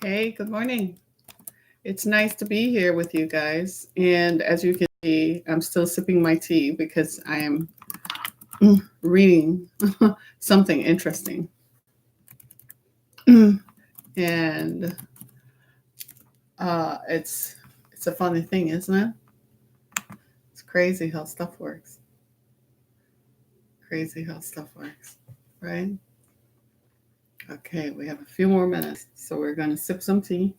Hey, good morning. It's nice to be here with you guys. And as you can see, I'm still sipping my tea because I am reading something interesting. And it's a funny thing, isn't it? It's crazy how stuff works. Crazy how stuff works, right? Okay, we have a few more minutes, so we're going to sip some tea.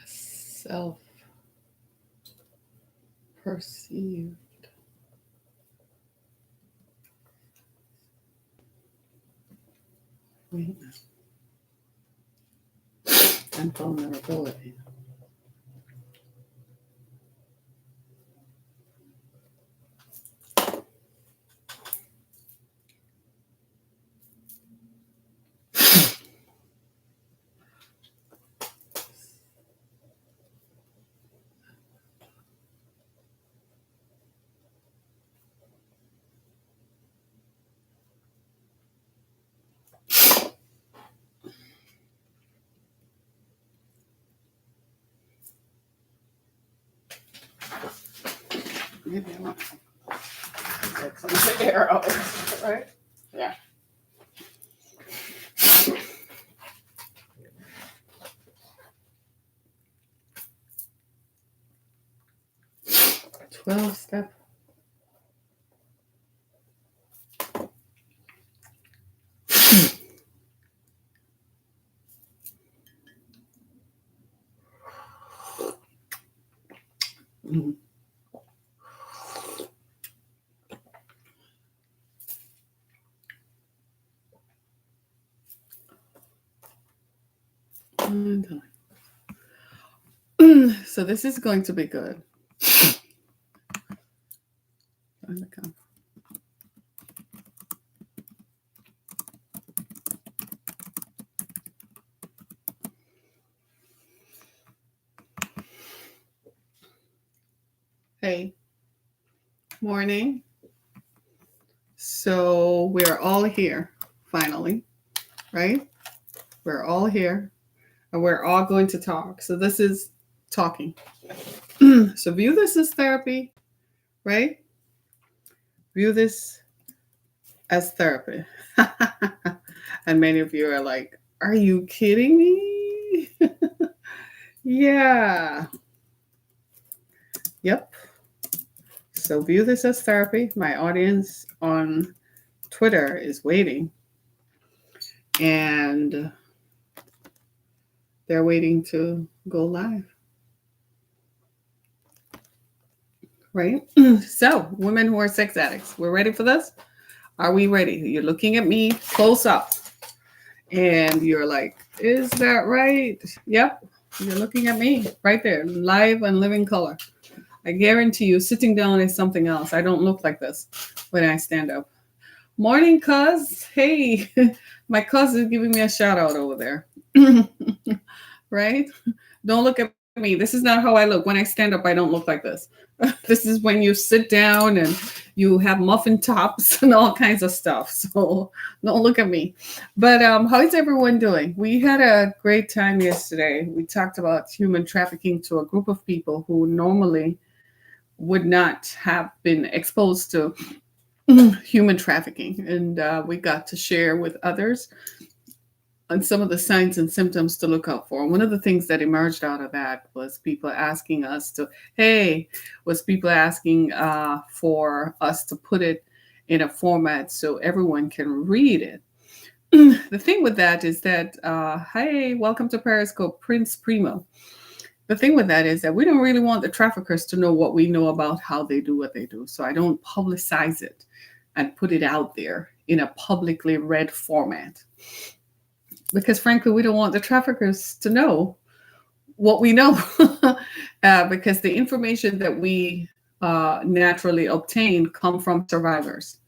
Self perceived. And vulnerability. 12 step. Mm. So this is going to be good. Hey, morning. So we're all here, finally, right? We're all here and we're all going to talk. So this is talking. So view this as therapy, right? View this as therapy. And many of you are like, are you kidding me? Yeah. Yep. So view this as therapy. My audience on Twitter is waiting. And they're waiting to go live. Right? So, women who are sex addicts, we're ready for this? Are we ready? You're looking at me close up and you're like, is that right? Yep. You're looking at me right there, live and living color. I guarantee you, sitting down is something else. I don't look like this when I stand up. Morning, cuz. Hey, my cuz is giving me a shout out over there. Right? Don't look at me. This is not how I look. When I stand up, I don't look like this. This is when you sit down and you have muffin tops and all kinds of stuff. So don't look at me. But how is everyone doing? We had a great time yesterday. We talked about human trafficking to a group of people who normally would not have been exposed to human trafficking. And we got to share with others on some of the signs and symptoms to look out for. One of the things that emerged out of that was people asking us to, hey, was people asking for us to put it in a format so everyone can read it. The thing with that is that, hey, welcome to Periscope, Prince Primo. The thing with that is that we don't really want the traffickers to know what we know about how they do what they do. So I don't publicize it and put it out there in a publicly read format. Because frankly, we don't want the traffickers to know what we know. Because the information that we naturally obtain come from survivors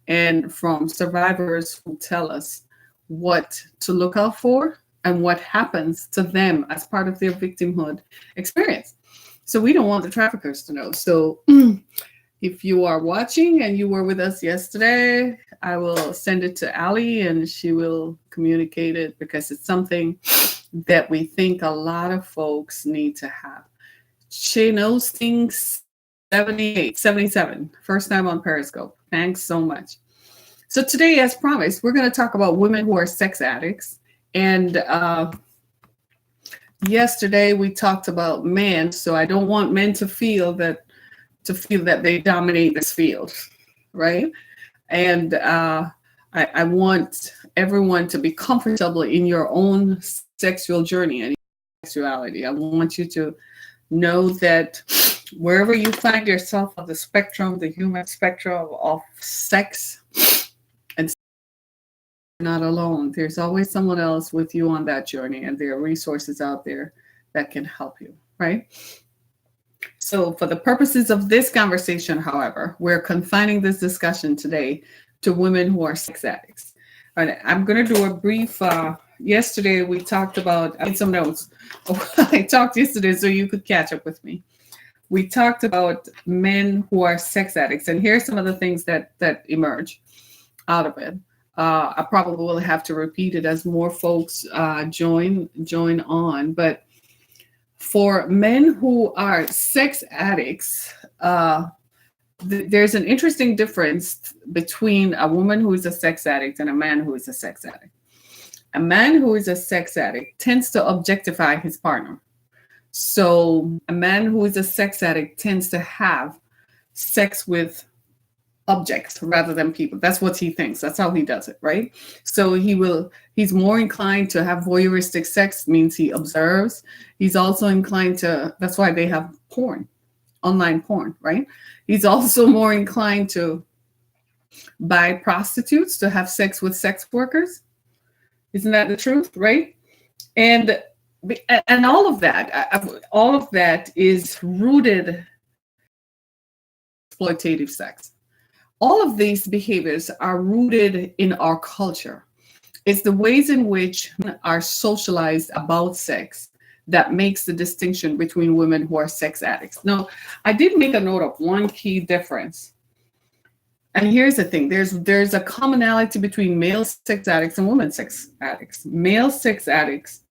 and from survivors who tell us what to look out for and what happens to them as part of their victimhood experience. So we don't want the traffickers to know. So if you are watching and you were with us yesterday, I will send it to Ali and she will communicate it, because it's something that we think a lot of folks need to have. She knows things. 78, 77, first time on Periscope. Thanks so much. So today, as promised, we're going to talk about women who are sex addicts. And yesterday we talked about men, so I don't want men to feel that they dominate this field, right? And I want everyone to be comfortable in your own sexual journey and sexuality. I want you to know that wherever you find yourself on the spectrum, the human spectrum of sex, and you're not alone. There's always someone else with you on that journey, and there are resources out there that can help you, right? So for the purposes of this conversation, however, we're confining this discussion today to women who are sex addicts. All right, I'm going to do a brief, yesterday we talked about, I made some notes. I talked yesterday so you could catch up with me. We talked about men who are sex addicts, and here's some of the things that emerge out of it. I probably will have to repeat it as more folks join on, but for men who are sex addicts, there's an interesting difference between a woman who is a sex addict and a man who is a sex addict. A man who is a sex addict tends to objectify his partner. So a man who is a sex addict tends to have sex with objects rather than people. That's what he thinks. That's how he does it, right? So he's more inclined to have voyeuristic sex, means he observes. He's also inclined to, that's why they have porn, online porn, right? He's also more inclined to buy prostitutes to have sex with sex workers. Isn't that the truth, right? And all of that is rooted in exploitative sex. All of these behaviors are rooted in our culture. It's the ways in which men are socialized about sex that makes the distinction between women who are sex addicts. Now, I did make a note of one key difference. And here's the thing, there's a commonality between male sex addicts and women sex addicts. Male sex addicts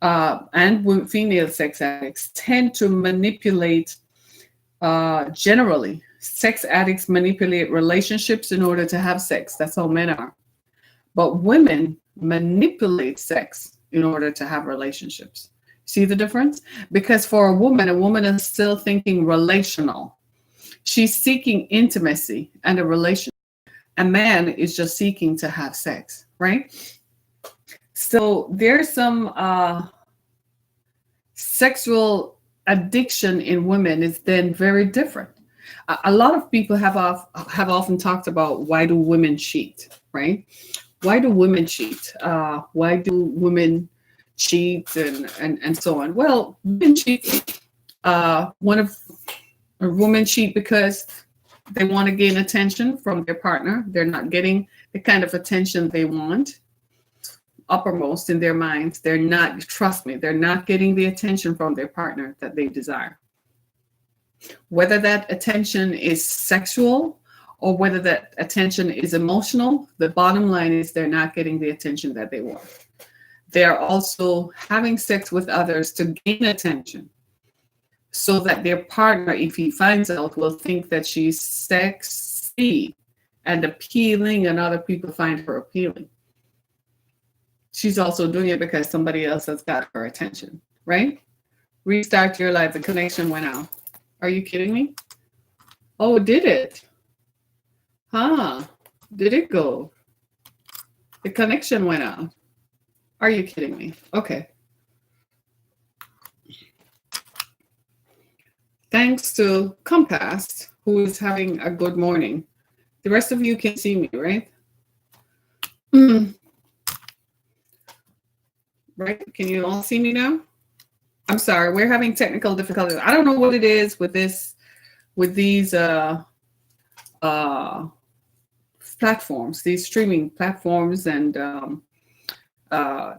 and female sex addicts tend to manipulate, generally, sex addicts manipulate relationships in order to have sex. That's how men are. But women manipulate sex in order to have relationships. See the difference? Because for a woman is still thinking relational. She's seeking intimacy and a relationship. A man is just seeking to have sex, right? So there's some sexual addiction in women is then very different. A lot of people have often talked about, why do women cheat, right? Why do women cheat? Why do women cheat and so on? Well, women cheat. Women cheat because they want to gain attention from their partner. They're not getting the kind of attention they want uppermost in their minds. They're not, trust me, they're not getting the attention from their partner that they desire. Whether that attention is sexual or whether that attention is emotional, the bottom line is they're not getting the attention that they want. They're also having sex with others to gain attention so that their partner, if he finds out, will think that she's sexy and appealing and other people find her appealing. She's also doing it because somebody else has got her attention, right? Restart your life, the connection went out. Are you kidding me? Oh, did it? Huh? Did it go? The connection went out. Are you kidding me? Okay. Thanks to Compass, who is having a good morning. The rest of you can see me, right? Right? Can you all see me now? I'm sorry, we're having technical difficulties. I don't know what it is with these platforms, these streaming platforms, and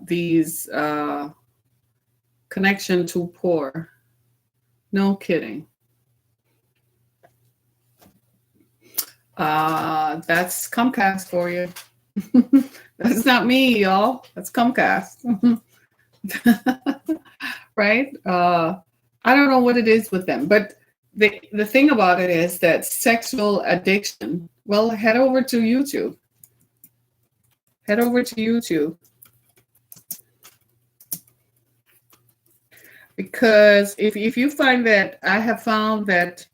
these connection too poor. No kidding. That's Comcast for you. That's not me, y'all. That's Comcast. Right? I don't know what it is with them, but the thing about it is that sexual addiction. Well, head over to YouTube. Head over to YouTube. Because if you find that, I have found that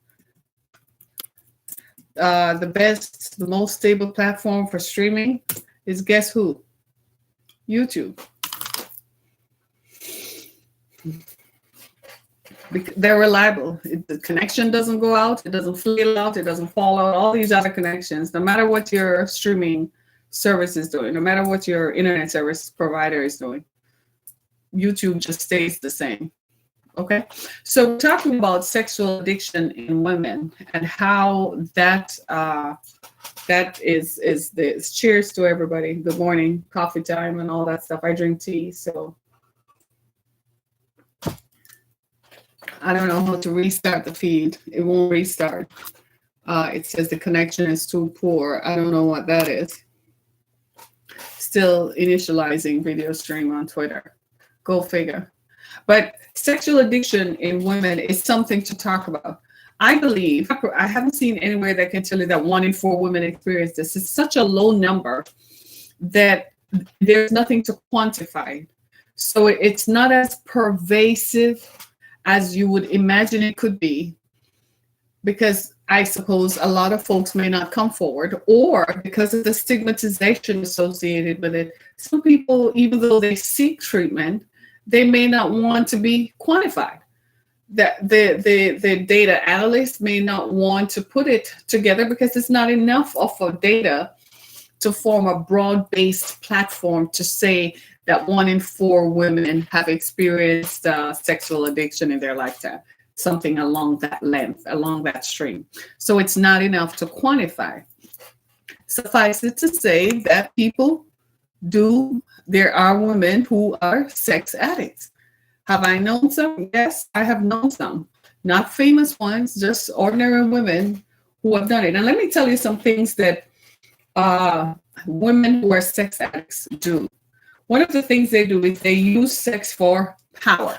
the most stable platform for streaming is, guess who? YouTube. They're reliable. The connection doesn't go out. It doesn't flail out. It doesn't fall out. All these other connections, no matter what your streaming service is doing, no matter what your internet service provider is doing, YouTube just stays the same. Okay, so we're talking about sexual addiction in women and how that is this. Cheers to everybody. Good morning, coffee time, and all that stuff. I drink tea, so I don't know how to restart the feed. It won't restart. It says the connection is too poor. I don't know what that is. Still initializing video stream on Twitter. Go figure. But sexual addiction in women is something to talk about. I believe, I haven't seen anywhere that can tell you that 1 in 4 women experience this. It's such a low number that there's nothing to quantify. So it's not as pervasive as you would imagine it could be, because I suppose a lot of folks may not come forward, or because of the stigmatization associated with it. Some people, even though they seek treatment, they may not want to be quantified. That the data analysts may not want to put it together because it's not enough of a data to form a broad-based platform to say that 1 in 4 women have experienced sexual addiction in their lifetime, something along that length, along that stream. So it's not enough to quantify. Suffice it to say that there are women who are sex addicts. Have I known some? Yes, I have known some. Not famous ones, just ordinary women who have done it. And let me tell you some things that women who are sex addicts do. One of the things they do is they use sex for power.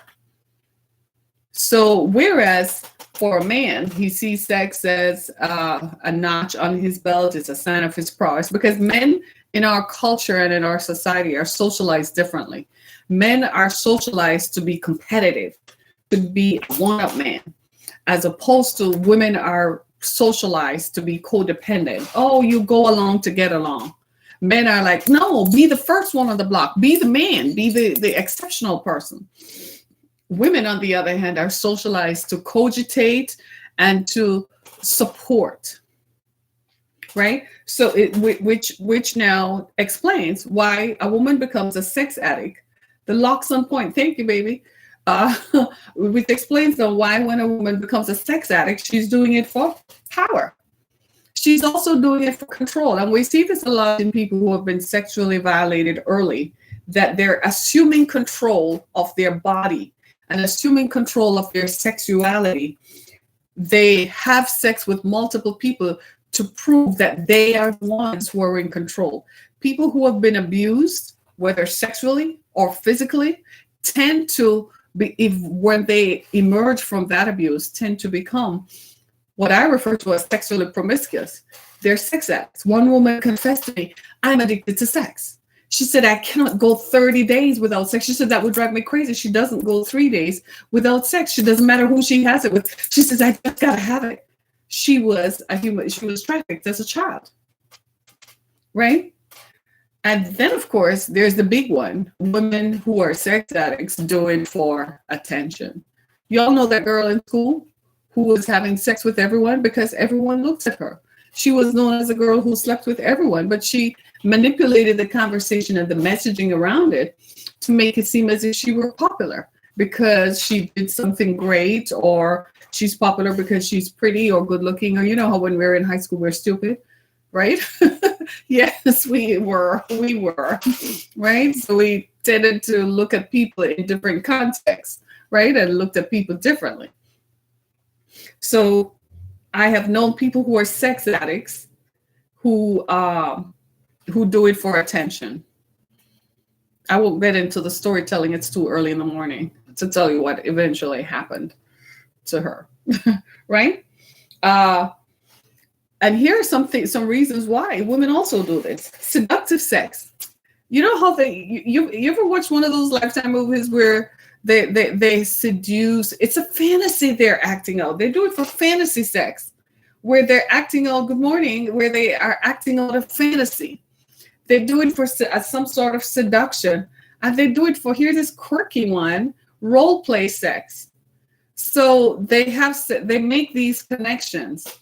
So whereas for a man, he sees sex as a notch on his belt, it's a sign of his prowess, because men in our culture and in our society are socialized differently. Men are socialized to be competitive, to be a one-up man, as opposed to women are socialized to be codependent. Oh, you go along to get along. Men are like, no, be the first one on the block, be the man, be the exceptional person. Women, on the other hand, are socialized to cogitate and to support, right? So which now explains why a woman becomes a sex addict. The lock's on point. Thank you, baby. Which explains now why when a woman becomes a sex addict, she's doing it for power. She's also doing it for control. And we see this a lot in people who have been sexually violated early, that they're assuming control of their body and assuming control of their sexuality. They have sex with multiple people to prove that they are the ones who are in control. People who have been abused, whether sexually or physically, tend to be, when they emerge from that abuse, tend to become what I refer to as sexually promiscuous. They're sex addicts. One woman confessed to me, I'm addicted to sex. She said, I cannot go 30 days without sex. She said, that would drive me crazy. She doesn't go 3 days without sex. She doesn't matter who she has it with. She says, I just gotta have it. She was trafficked as a child, right? And then, of course, there's the big one, women who are sex addicts do it for attention. You all know that girl in school who was having sex with everyone because everyone looks at her. She was known as a girl who slept with everyone, but she manipulated the conversation and the messaging around it to make it seem as if she were popular because she did something great, or she's popular because she's pretty or good looking, or you know how when we're in high school we're stupid, right? Yes, we were. We were. Right? So we tended to look at people in different contexts, right? And looked at people differently. So I have known people who are sex addicts who do it for attention. I won't get into the storytelling. It's too early in the morning to tell you what eventually happened to her, right? Uh, and here are some reasons why women also do this. Seductive sex. You know how you ever watch one of those Lifetime movies where they seduce? It's a fantasy they're acting out. They do it for fantasy sex, where they're acting out good morning, where they are acting out a fantasy. They do it for some sort of seduction, and they do it for, here this quirky one, role play sex. So they make these connections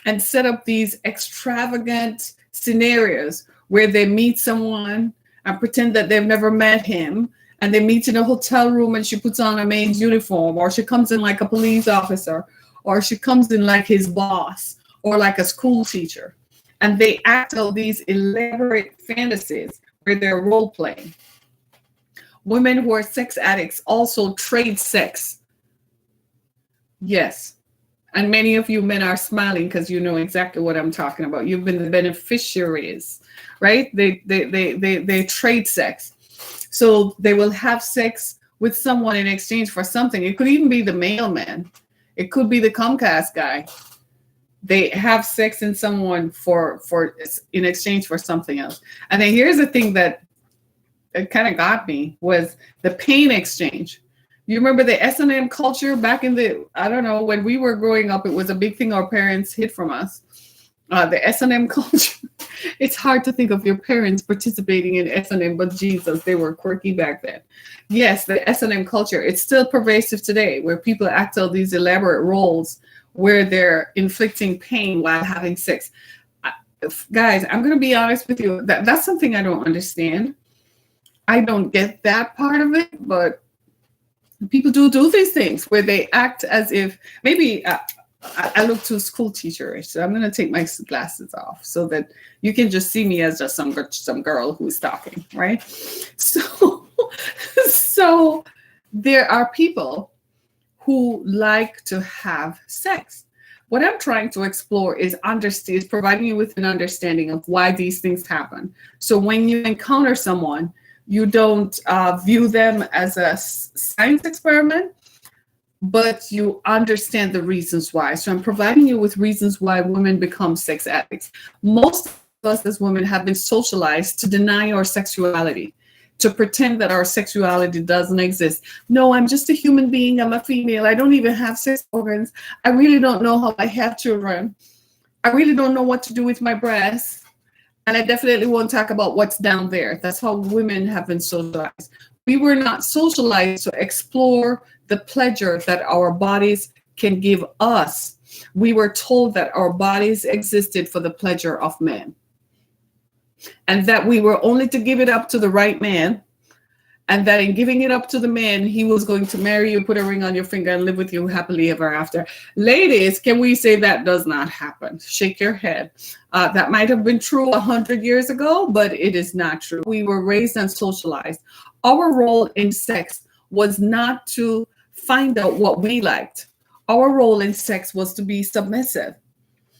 and set up these extravagant scenarios where they meet someone and pretend that they've never met him, and they meet in a hotel room and she puts on a maid's uniform, or she comes in like a police officer, or she comes in like his boss or like a school teacher. And they act out these elaborate fantasies where they're role playing. Women who are sex addicts also trade sex. Yes. And many of you men are smiling because you know exactly what I'm talking about. You've been the beneficiaries, right? They trade sex. So they will have sex with someone in exchange for something. It could even be the mailman. It could be the Comcast guy. They have sex in someone for in exchange for something else. And then here's the thing that kind of got me was the pain exchange. You remember the S&M culture back in the, I don't know, when we were growing up, it was a big thing our parents hid from us. The S&M culture. It's hard to think of your parents participating in S&M, but Jesus, they were quirky back then. Yes, the S&M culture, it's still pervasive today, where people act out these elaborate roles where they're inflicting pain while having sex. Guys, I'm going to be honest with you. That's something I don't understand. I don't get that part of it, but people do these things where they act as if maybe I look too school teacherish, so I'm going to take my glasses off so that you can just see me as just some girl who's talking, right? So there are people who like to have sex. What I'm trying to explore is providing you with an understanding of why these things happen. So when you encounter someone, you don't view them as a science experiment, but you understand the reasons why. So I'm providing you with reasons why women become sex addicts. Most of us as women have been socialized to deny our sexuality, to pretend that our sexuality doesn't exist. No, I'm just a human being. I'm a female. I don't even have sex organs. I really don't know how I have children. I really don't know what to do with my breasts. And I definitely won't talk about what's down there. That's how women have been socialized. We were not socialized to explore the pleasure that our bodies can give us. We were told that our bodies existed for the pleasure of men, and that we were only to give it up to the right man, and that in giving it up to the man, he was going to marry you, put a ring on your finger, and live with you happily ever after. Ladies, can we say that does not happen? Shake your head. That might have been true 100 years ago, but it is not true. We were raised and socialized. Our role in sex was not to find out what we liked. Our role in sex was to be submissive,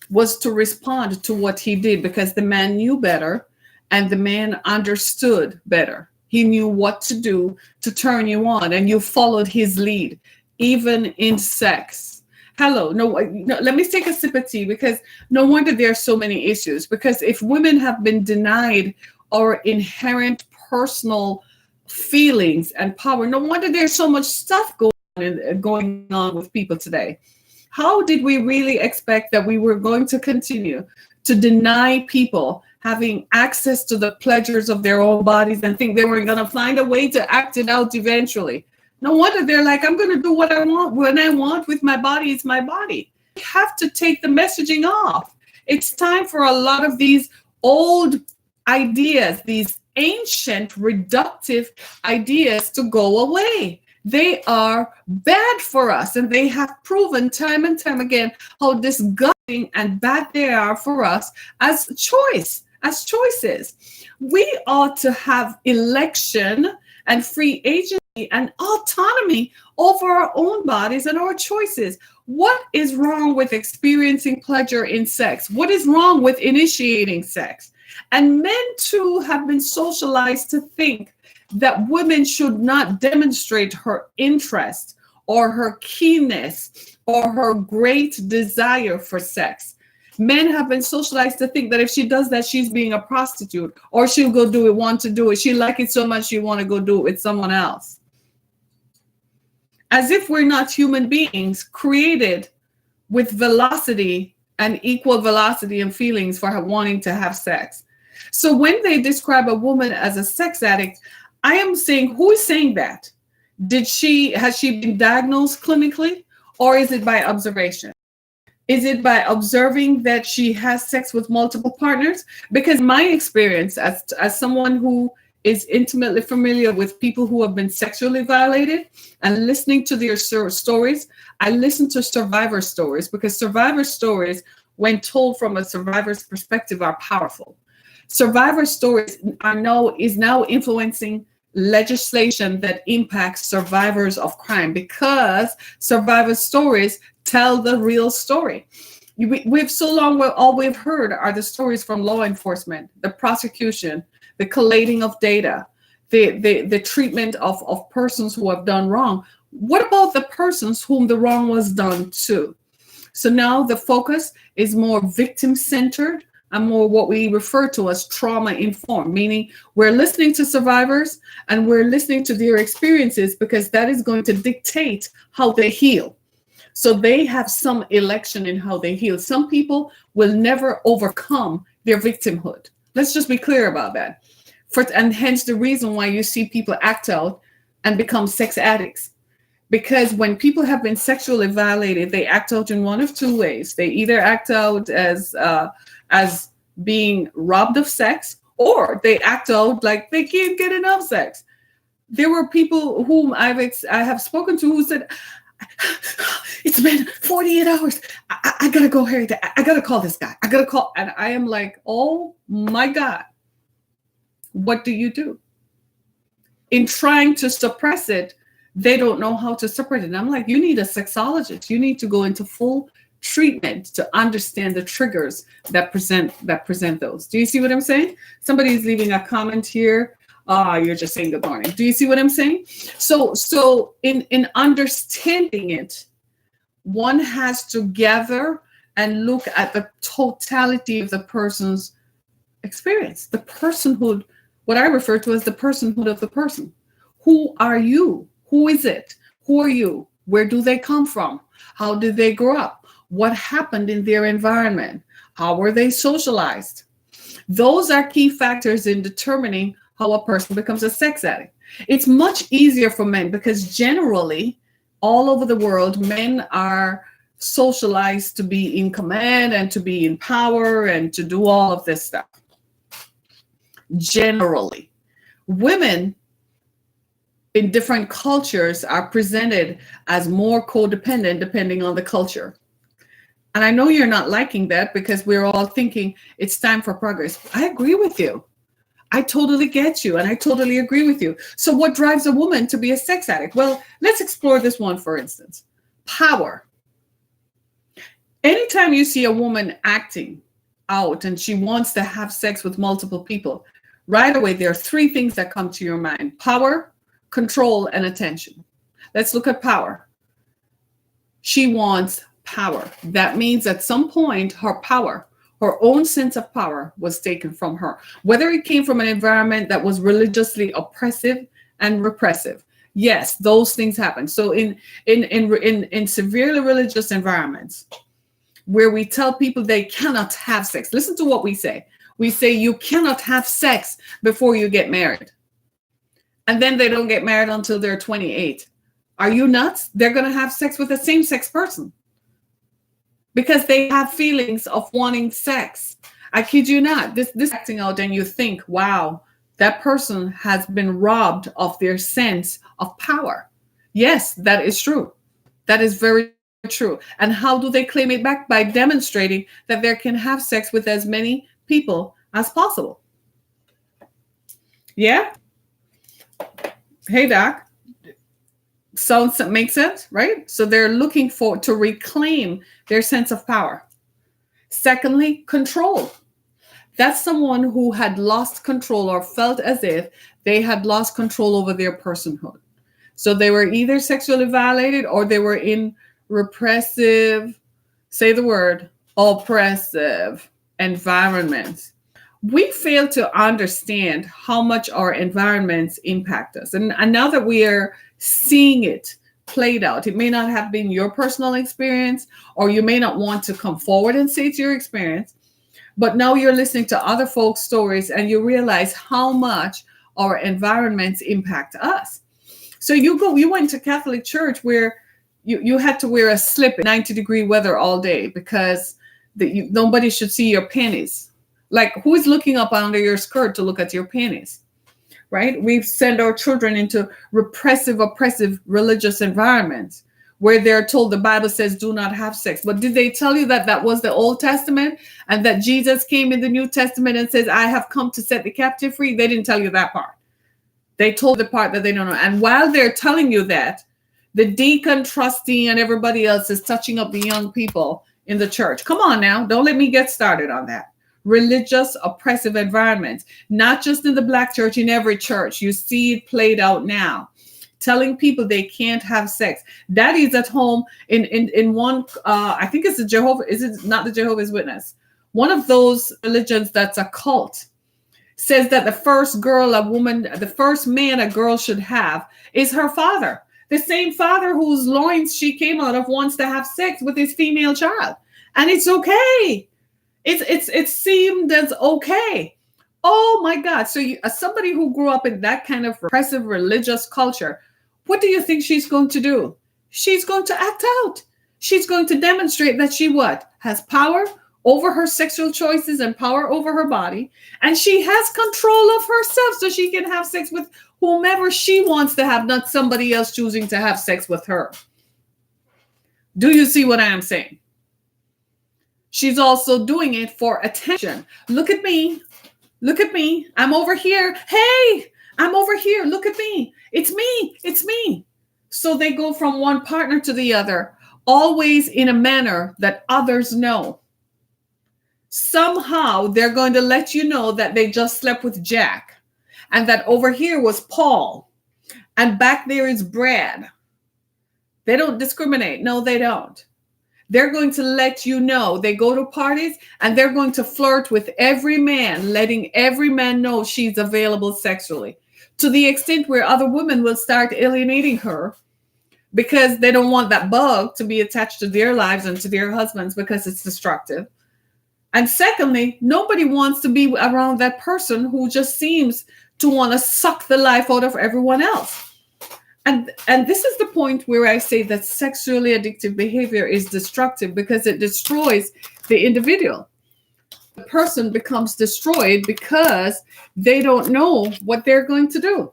was to respond to what he did, because the man knew better and the man understood better. He knew what to do to turn you on, and you followed his lead, even in sex. Hello, no, let me take a sip of tea, because no wonder there are so many issues. Because if women have been denied our inherent personal feelings and power, no wonder there's so much stuff going on with people today. How did we really expect that we were going to continue to deny people having access to the pleasures of their own bodies and think they were going to find a way to act it out eventually? No wonder they're like, I'm going to do what I want when I want with my body. It's my body. We have to take the messaging off. It's time for a lot of these old ideas, these ancient reductive ideas, to go away. They are bad for us, and they have proven time and time again how disgusting and bad they are for us as choice, as choices. We ought to have election and free agency and autonomy over our own bodies and our choices. What is wrong with experiencing pleasure in sex? What is wrong with initiating sex? And men too have been socialized to think that women should not demonstrate her interest or her keenness or her great desire for sex. Men have been socialized to think that if she does that, she's being a prostitute, or she'll go do it, want to do it. She like it so much she want to go do it with someone else. As if we're not human beings created with velocity and equal velocity and feelings for her wanting to have sex. So when they describe a woman as a sex addict, I am saying, who is saying that? Has she been diagnosed clinically, or is it by observation? Is it by observing that she has sex with multiple partners? Because my experience as someone who is intimately familiar with people who have been sexually violated and listening to their stories, I listen to survivor stories because survivor stories, when told from a survivor's perspective, are powerful. Survivor stories is now influencing legislation that impacts survivors of crime because survivor stories tell the real story. We've so long, all we've heard are the stories from law enforcement, the prosecution, the collating of data, the treatment of persons who have done wrong. What about the persons whom the wrong was done to? So now the focus is more victim-centered and more what we refer to as trauma-informed, meaning we're listening to survivors and we're listening to their experiences because that is going to dictate how they heal. So they have some election in how they heal. Some people will never overcome their victimhood. Let's just be clear about that. And hence the reason why you see people act out and become sex addicts. Because when people have been sexually violated, they act out in one of two ways. They either act out as being robbed of sex, or they act out like they can't get enough sex. There were people whom I have spoken to who said, it's been 48 hours. I gotta go here. I gotta call this guy. I gotta call. And I am like, oh my God, what do you do? In trying to suppress it, they don't know how to suppress it. And I'm like, you need a sexologist. You need to go into full treatment to understand the triggers that present those. Do you see what I'm saying? Somebody's leaving a comment here. You're just saying good morning. Do you see what I'm saying? So in understanding it, one has to gather and look at the totality of the person's experience, the personhood, what I refer to as the personhood of the person. Who are you? Who is it? Who are you? Where do they come from? How did they grow up? What happened in their environment? How were they socialized? Those are key factors in determining how a person becomes a sex addict. It's much easier for men because generally, all over the world, men are socialized to be in command and to be in power and to do all of this stuff. Generally, women in different cultures are presented as more codependent depending on the culture. And I know you're not liking that because we're all thinking it's time for progress. I agree with you. I totally get you and I totally agree with you. So what drives a woman to be a sex addict? Well, let's explore this one, for instance. Power. Anytime you see a woman acting out and she wants to have sex with multiple people, right away, there are three things that come to your mind: power, control, and attention. Let's look at power. She wants power. That means at some point, her power, her own sense of power was taken from her, whether it came from an environment that was religiously oppressive and repressive. Yes, those things happen. So in severely religious environments where we tell people they cannot have sex, listen to what we say. We say you cannot have sex before you get married. And then they don't get married until they're 28. Are you nuts? They're going to have sex with a same-sex person because they have feelings of wanting sex. I kid you not. This acting out, and you think, wow, that person has been robbed of their sense of power. Yes, that is true. That is very true. And how do they claim it back? By demonstrating that they can have sex with as many people as possible. Yeah. Hey, Doc. Sounds make sense, right? So they're looking for to reclaim their sense of power. Secondly, control. That's someone who had lost control or felt as if they had lost control over their personhood. So they were either sexually violated or they were in repressive, say the word, oppressive environments. We fail to understand how much our environments impact us. And now that we are seeing it played out, it may not have been your personal experience, or you may not want to come forward and say it's your experience, but now you're listening to other folks' stories and you realize how much our environments impact us. So you went to Catholic church where you had to wear a slip in 90-degree weather all day because nobody should see your panties. Like, who is looking up under your skirt to look at your panties? Right? We've sent our children into repressive, oppressive religious environments where they're told the Bible says do not have sex. But did they tell you that that was the Old Testament and that Jesus came in the New Testament and says, I have come to set the captive free? They didn't tell you that part. They told the part that they don't know. And while they're telling you that, the deacon, trustee, and everybody else is touching up the young people in the church. Come on now. Don't let me get started on that. Religious, oppressive environments, not just in the Black church, in every church. You see it played out now. Telling people they can't have sex. Daddy's at home in one, I think it's the Jehovah, is it not the Jehovah's Witness? One of those religions that's a cult says that the first man a girl should have is her father. The same father whose loins she came out of wants to have sex with his female child. And it's okay. It's seemed as okay. Oh my God. So as somebody who grew up in that kind of repressive religious culture, what do you think she's going to do? She's going to act out. She's going to demonstrate that she what? Has power over her sexual choices and power over her body. And she has control of herself so she can have sex with whomever she wants to have, not somebody else choosing to have sex with her. Do you see what I am saying? She's also doing it for attention. Look at me. Look at me. I'm over here. Hey, I'm over here. Look at me. It's me. It's me. So they go from one partner to the other, always in a manner that others know. Somehow they're going to let you know that they just slept with Jack and that over here was Paul and back there is Brad. They don't discriminate. No, they don't. They're going to let you know. They go to parties and they're going to flirt with every man, letting every man know she's available sexually, to the extent where other women will start alienating her because they don't want that bug to be attached to their lives and to their husbands because it's destructive. And secondly, nobody wants to be around that person who just seems to want to suck the life out of everyone else. And this is the point where I say that sexually addictive behavior is destructive because it destroys the individual. The person becomes destroyed because they don't know what they're going to do,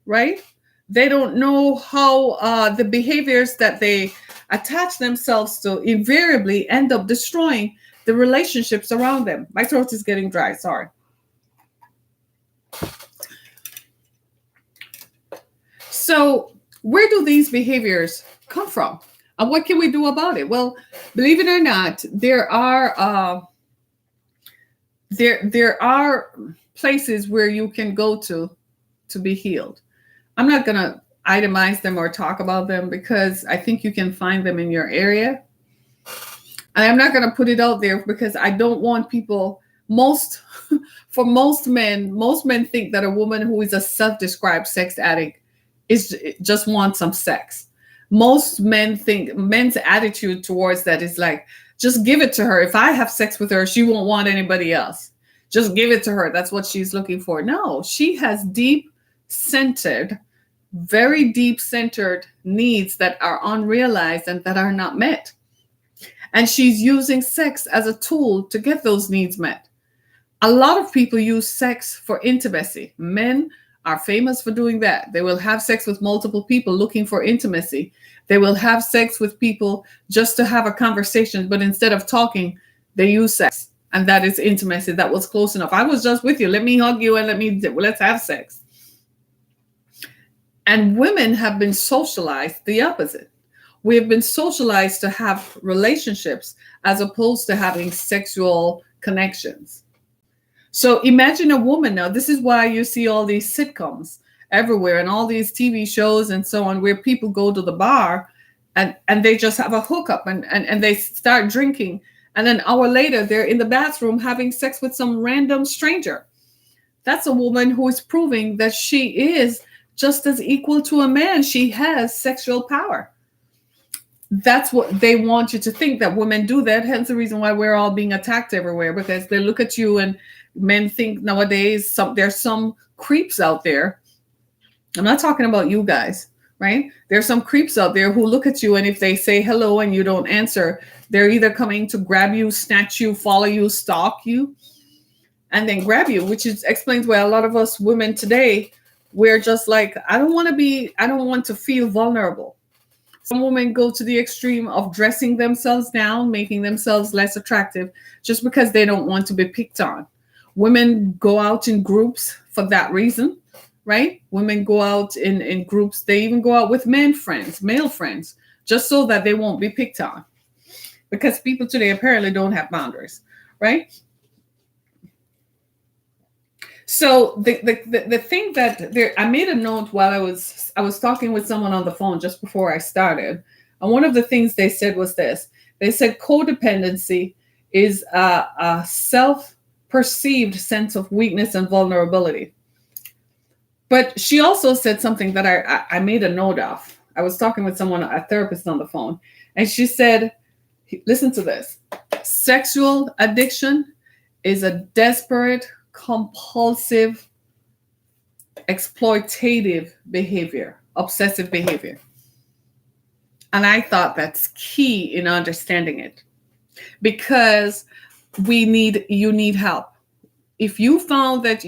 right? They don't know how the behaviors that they attach themselves to invariably end up destroying the relationships around them. My throat is getting dry, sorry. So where do these behaviors come from? And what can we do about it? Well, believe it or not, there are places where you can go to be healed. I'm not going to itemize them or talk about them because I think you can find them in your area. And I'm not going to put it out there because I don't want people, for most men think that a woman who is a self-described sex addict just wants some sex. Most men think, men's attitude towards that is like, just give it to her. If I have sex with her, she won't want anybody else. Just give it to her. That's what she's looking for. No, she has very deep-centered needs that are unrealized and that are not met. And she's using sex as a tool to get those needs met. A lot of people use sex for intimacy. Men are famous for doing that. They will have sex with multiple people looking for intimacy. They will have sex with people just to have a conversation, but instead of talking, they use sex. And that is intimacy. That was close enough. I was just with you. Let me hug you and let's have sex. And women have been socialized the opposite. We have been socialized to have relationships as opposed to having sexual connections. So imagine a woman now. This is why you see all these sitcoms everywhere and all these TV shows and so on, where people go to the bar and they just have a hookup and they start drinking. And then an hour later, they're in the bathroom having sex with some random stranger. That's a woman who is proving that she is just as equal to a man. She has sexual power. That's what they want you to think, that women do that. Hence the reason why we're all being attacked everywhere, because they look at you and men think nowadays there's some creeps out there. I'm not talking about you guys, right? There's some creeps out there who look at you, and if they say hello and you don't answer, they're either coming to grab you, snatch you, follow you, stalk you, and then grab you, which explains why a lot of us women today, we're just like, I don't want to feel vulnerable. Some women go to the extreme of dressing themselves down, making themselves less attractive just because they don't want to be picked on. Women go out in groups for that reason, right? Women go out in groups. They even go out with male friends, just so that they won't be picked on. Because people today apparently don't have boundaries, right? So the thing that I made a note while I was talking with someone on the phone just before I started, and one of the things they said was this. They said codependency is a self-perceived sense of weakness and vulnerability. But she also said something that I made a note of. I was talking with someone, a therapist, on the phone, and she said, listen to this. Sexual addiction is a desperate, compulsive, exploitative behavior, obsessive behavior. And I thought that's key in understanding it, because you need help. If you find that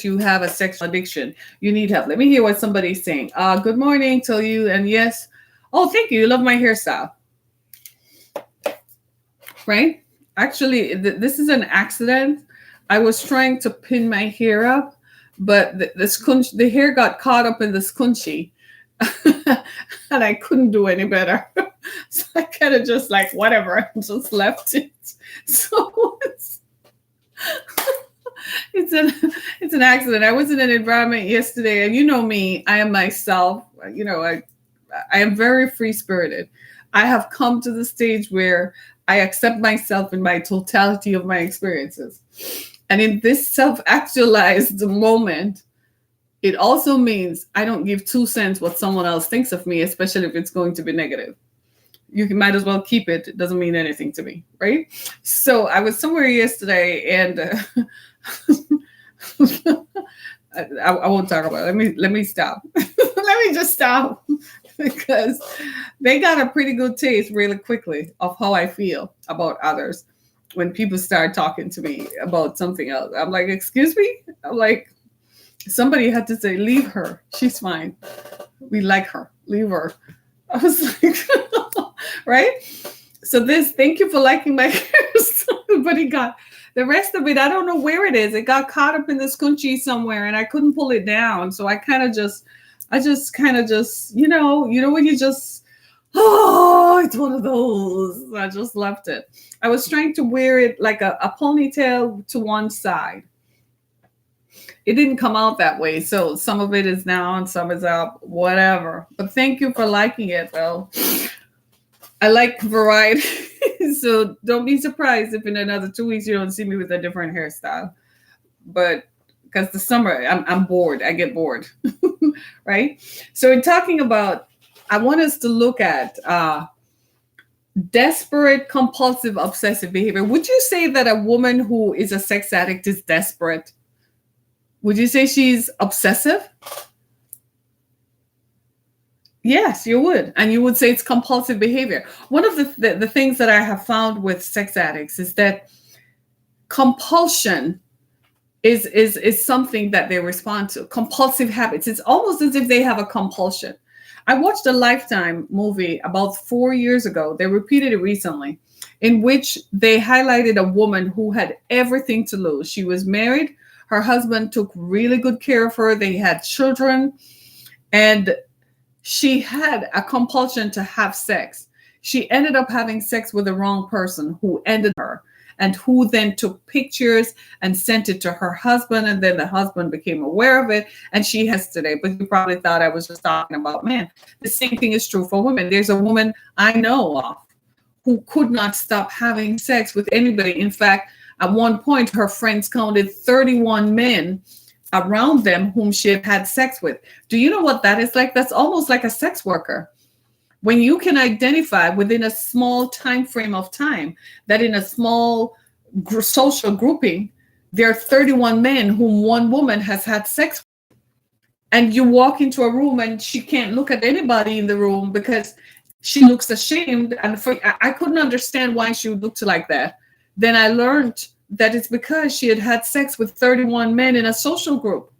you have a sexual addiction, you need help. Let me hear what somebody's saying. Good morning to you, and yes. Oh, thank you. You love my hairstyle. Right? Actually, this is an accident. I was trying to pin my hair up, but the hair got caught up in the scrunchie, and I couldn't do any better. So I kind of just like, whatever, just left it. So it's an accident. I was in an environment yesterday, and you know me, I am myself. You know, I am very free-spirited. I have come to the stage where I accept myself in my totality of my experiences. And in this self-actualized moment, it also means I don't give 2 cents what someone else thinks of me, especially if it's going to be negative. You might as well keep it. It doesn't mean anything to me, right? So I was somewhere yesterday, and I won't talk about it. Let me stop. Let me just stop, because they got a pretty good taste really quickly of how I feel about others. When people start talking to me about something else, I'm like, excuse me? I'm like, somebody had to say, leave her. She's fine. We like her. Leave her. I was like, right? So thank you for liking my hairstyle, but it got, the rest of it, I don't know where it is. It got caught up in the scrunchie somewhere, and I couldn't pull it down. So I just kind of, you know, when you just, oh, it's one of those. I just left it. I was trying to wear it like a ponytail to one side. It didn't come out that way. So some of it is down, some is up, whatever. But thank you for liking it, though. I like variety. So don't be surprised if in another 2 weeks you don't see me with a different hairstyle. But because the summer, I'm bored. I get bored. Right? So in talking about, I want us to look at desperate, compulsive, obsessive behavior. Would you say that a woman who is a sex addict is desperate? Would you say she's obsessive? Yes, you would. And you would say it's compulsive behavior. One of the things that I have found with sex addicts is that compulsion is something that they respond to. Compulsive habits. It's almost as if they have a compulsion. I watched a Lifetime movie about 4 years ago. They repeated it recently. in which they highlighted a woman who had everything to lose. She was married, her husband took really good care of her, they had children, and she had a compulsion to have sex. She ended up having sex with the wrong person who ended her, and who then took pictures and sent it to her husband. And then the husband became aware of it, and she has today. But you probably thought I was just talking about men. The same thing is true for women. There's a woman I know of who could not stop having sex with anybody. In fact, at one point, her friends counted 31 men around them whom she had had sex with. Do you know what that is like? That's almost like a sex worker. When you can identify within a small time frame of time that in a small social grouping, there are 31 men whom one woman has had sex with. And you walk into a room and she can't look at anybody in the room because she looks ashamed. And I couldn't understand why she would look like that. Then I learned that it's because she had had sex with 31 men in a social group.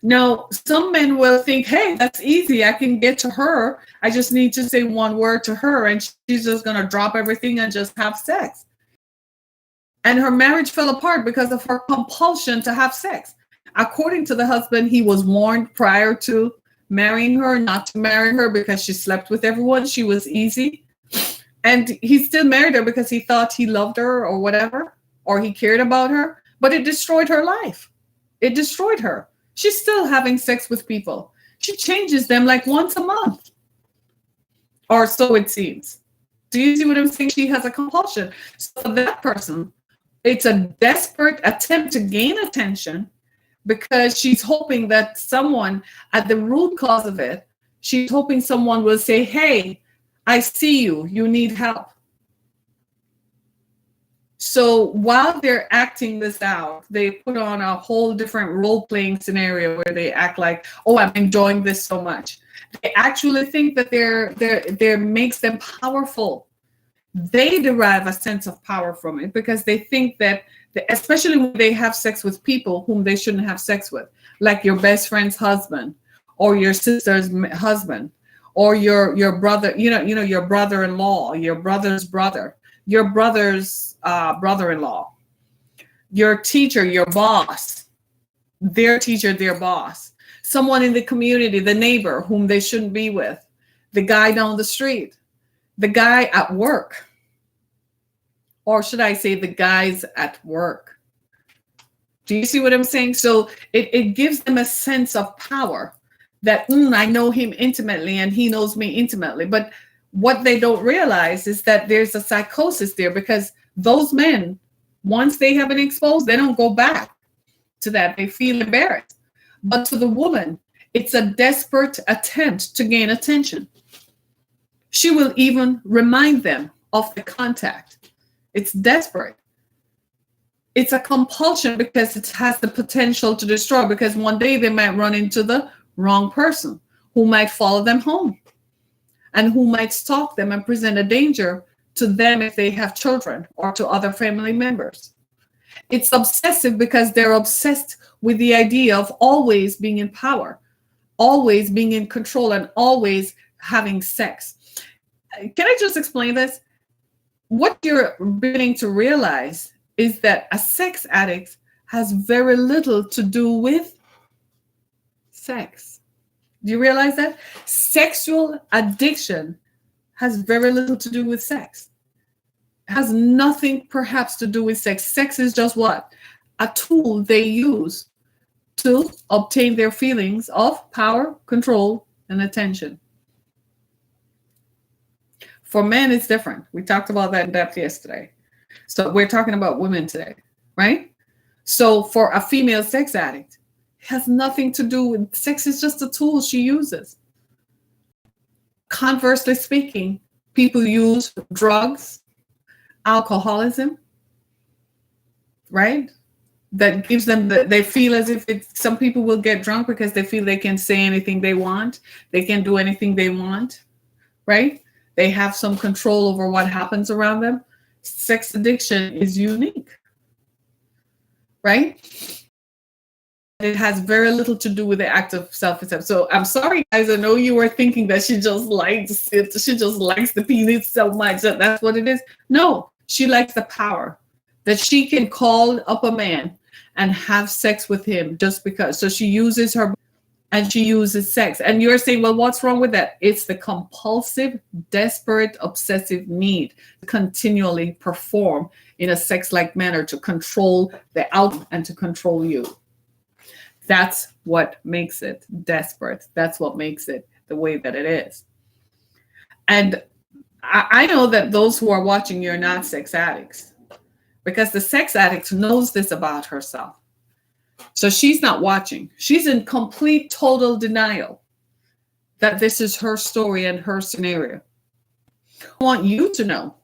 Now, some men will think, hey, that's easy. I can get to her. I just need to say one word to her and she's just going to drop everything and just have sex. And her marriage fell apart because of her compulsion to have sex. According to the husband, he was warned prior to marrying her not to marry her because she slept with everyone. She was easy. And he still married her because he thought he loved her or whatever, or he cared about her. But it destroyed her life. It destroyed her. She's still having sex with people. She changes them like once a month. Or so it seems. Do you see what I'm saying? She has a compulsion. So that person, it's a desperate attempt to gain attention because she's hoping that someone, at the root cause of it, she's hoping someone will say, hey, I see you. You need help. So while they're acting this out, they put on a whole different role-playing scenario where they act like, oh, I'm enjoying this so much. They actually think that they're makes them powerful. They derive a sense of power from it because they think that, especially when they have sex with people whom they shouldn't have sex with, like your best friend's husband or your sister's husband, or your brother, your brother-in-law, your brother's brother, your brother's brother-in-law, your teacher, your boss, their teacher, their boss, someone in the community, the neighbor whom they shouldn't be with, the guy down the street, the guy at work, or should I say the guys at work. Do you see what I'm saying? So it gives them a sense of power that I know him intimately and he knows me intimately. But what they don't realize is that there's a psychosis there because those men, once they have been exposed, they don't go back to that. They feel embarrassed. But to the woman, it's a desperate attempt to gain attention. She will even remind them of the contact. It's desperate. It's a compulsion because it has the potential to destroy, because one day they might run into the wrong person who might follow them home and who might stalk them and present a danger to them if they have children or to other family members. It's obsessive because they're obsessed with the idea of always being in power, always being in control, and always having sex. Can I just explain this? What you're beginning to realize is that a sex addict has very little to do with sex. Do you realize that? Sexual addiction has very little to do with sex. It has nothing perhaps to do with sex. Sex is just what? A tool they use to obtain their feelings of power, control, and attention. For men, it's different. We talked about that in depth yesterday. So we're talking about women today, right? So for a female sex addict, it has nothing to do with sex. Is just a tool she uses. Conversely speaking, people use drugs, alcoholism, right? That gives them they feel as if some people will get drunk because they feel they can say anything they want. They can do anything they want, right? They have some control over what happens around them. Sex addiction is unique, right? It has very little to do with the act of self-esteem. So I'm sorry, guys. I know you were thinking that she just likes it. She just likes the penis so much that that's what it is. No, she likes the power that she can call up a man and have sex with him just because. So she uses her and she uses sex. And you're saying, well, what's wrong with that? It's the compulsive, desperate, obsessive need to continually perform in a sex-like manner to control the outcome and to control you. That's what makes it desperate. That's what makes it the way that it is. And I know that those who are watching, you're not sex addicts, because the sex addict knows this about herself. So she's not watching. She's in complete, total denial that this is her story and her scenario. I want you to know.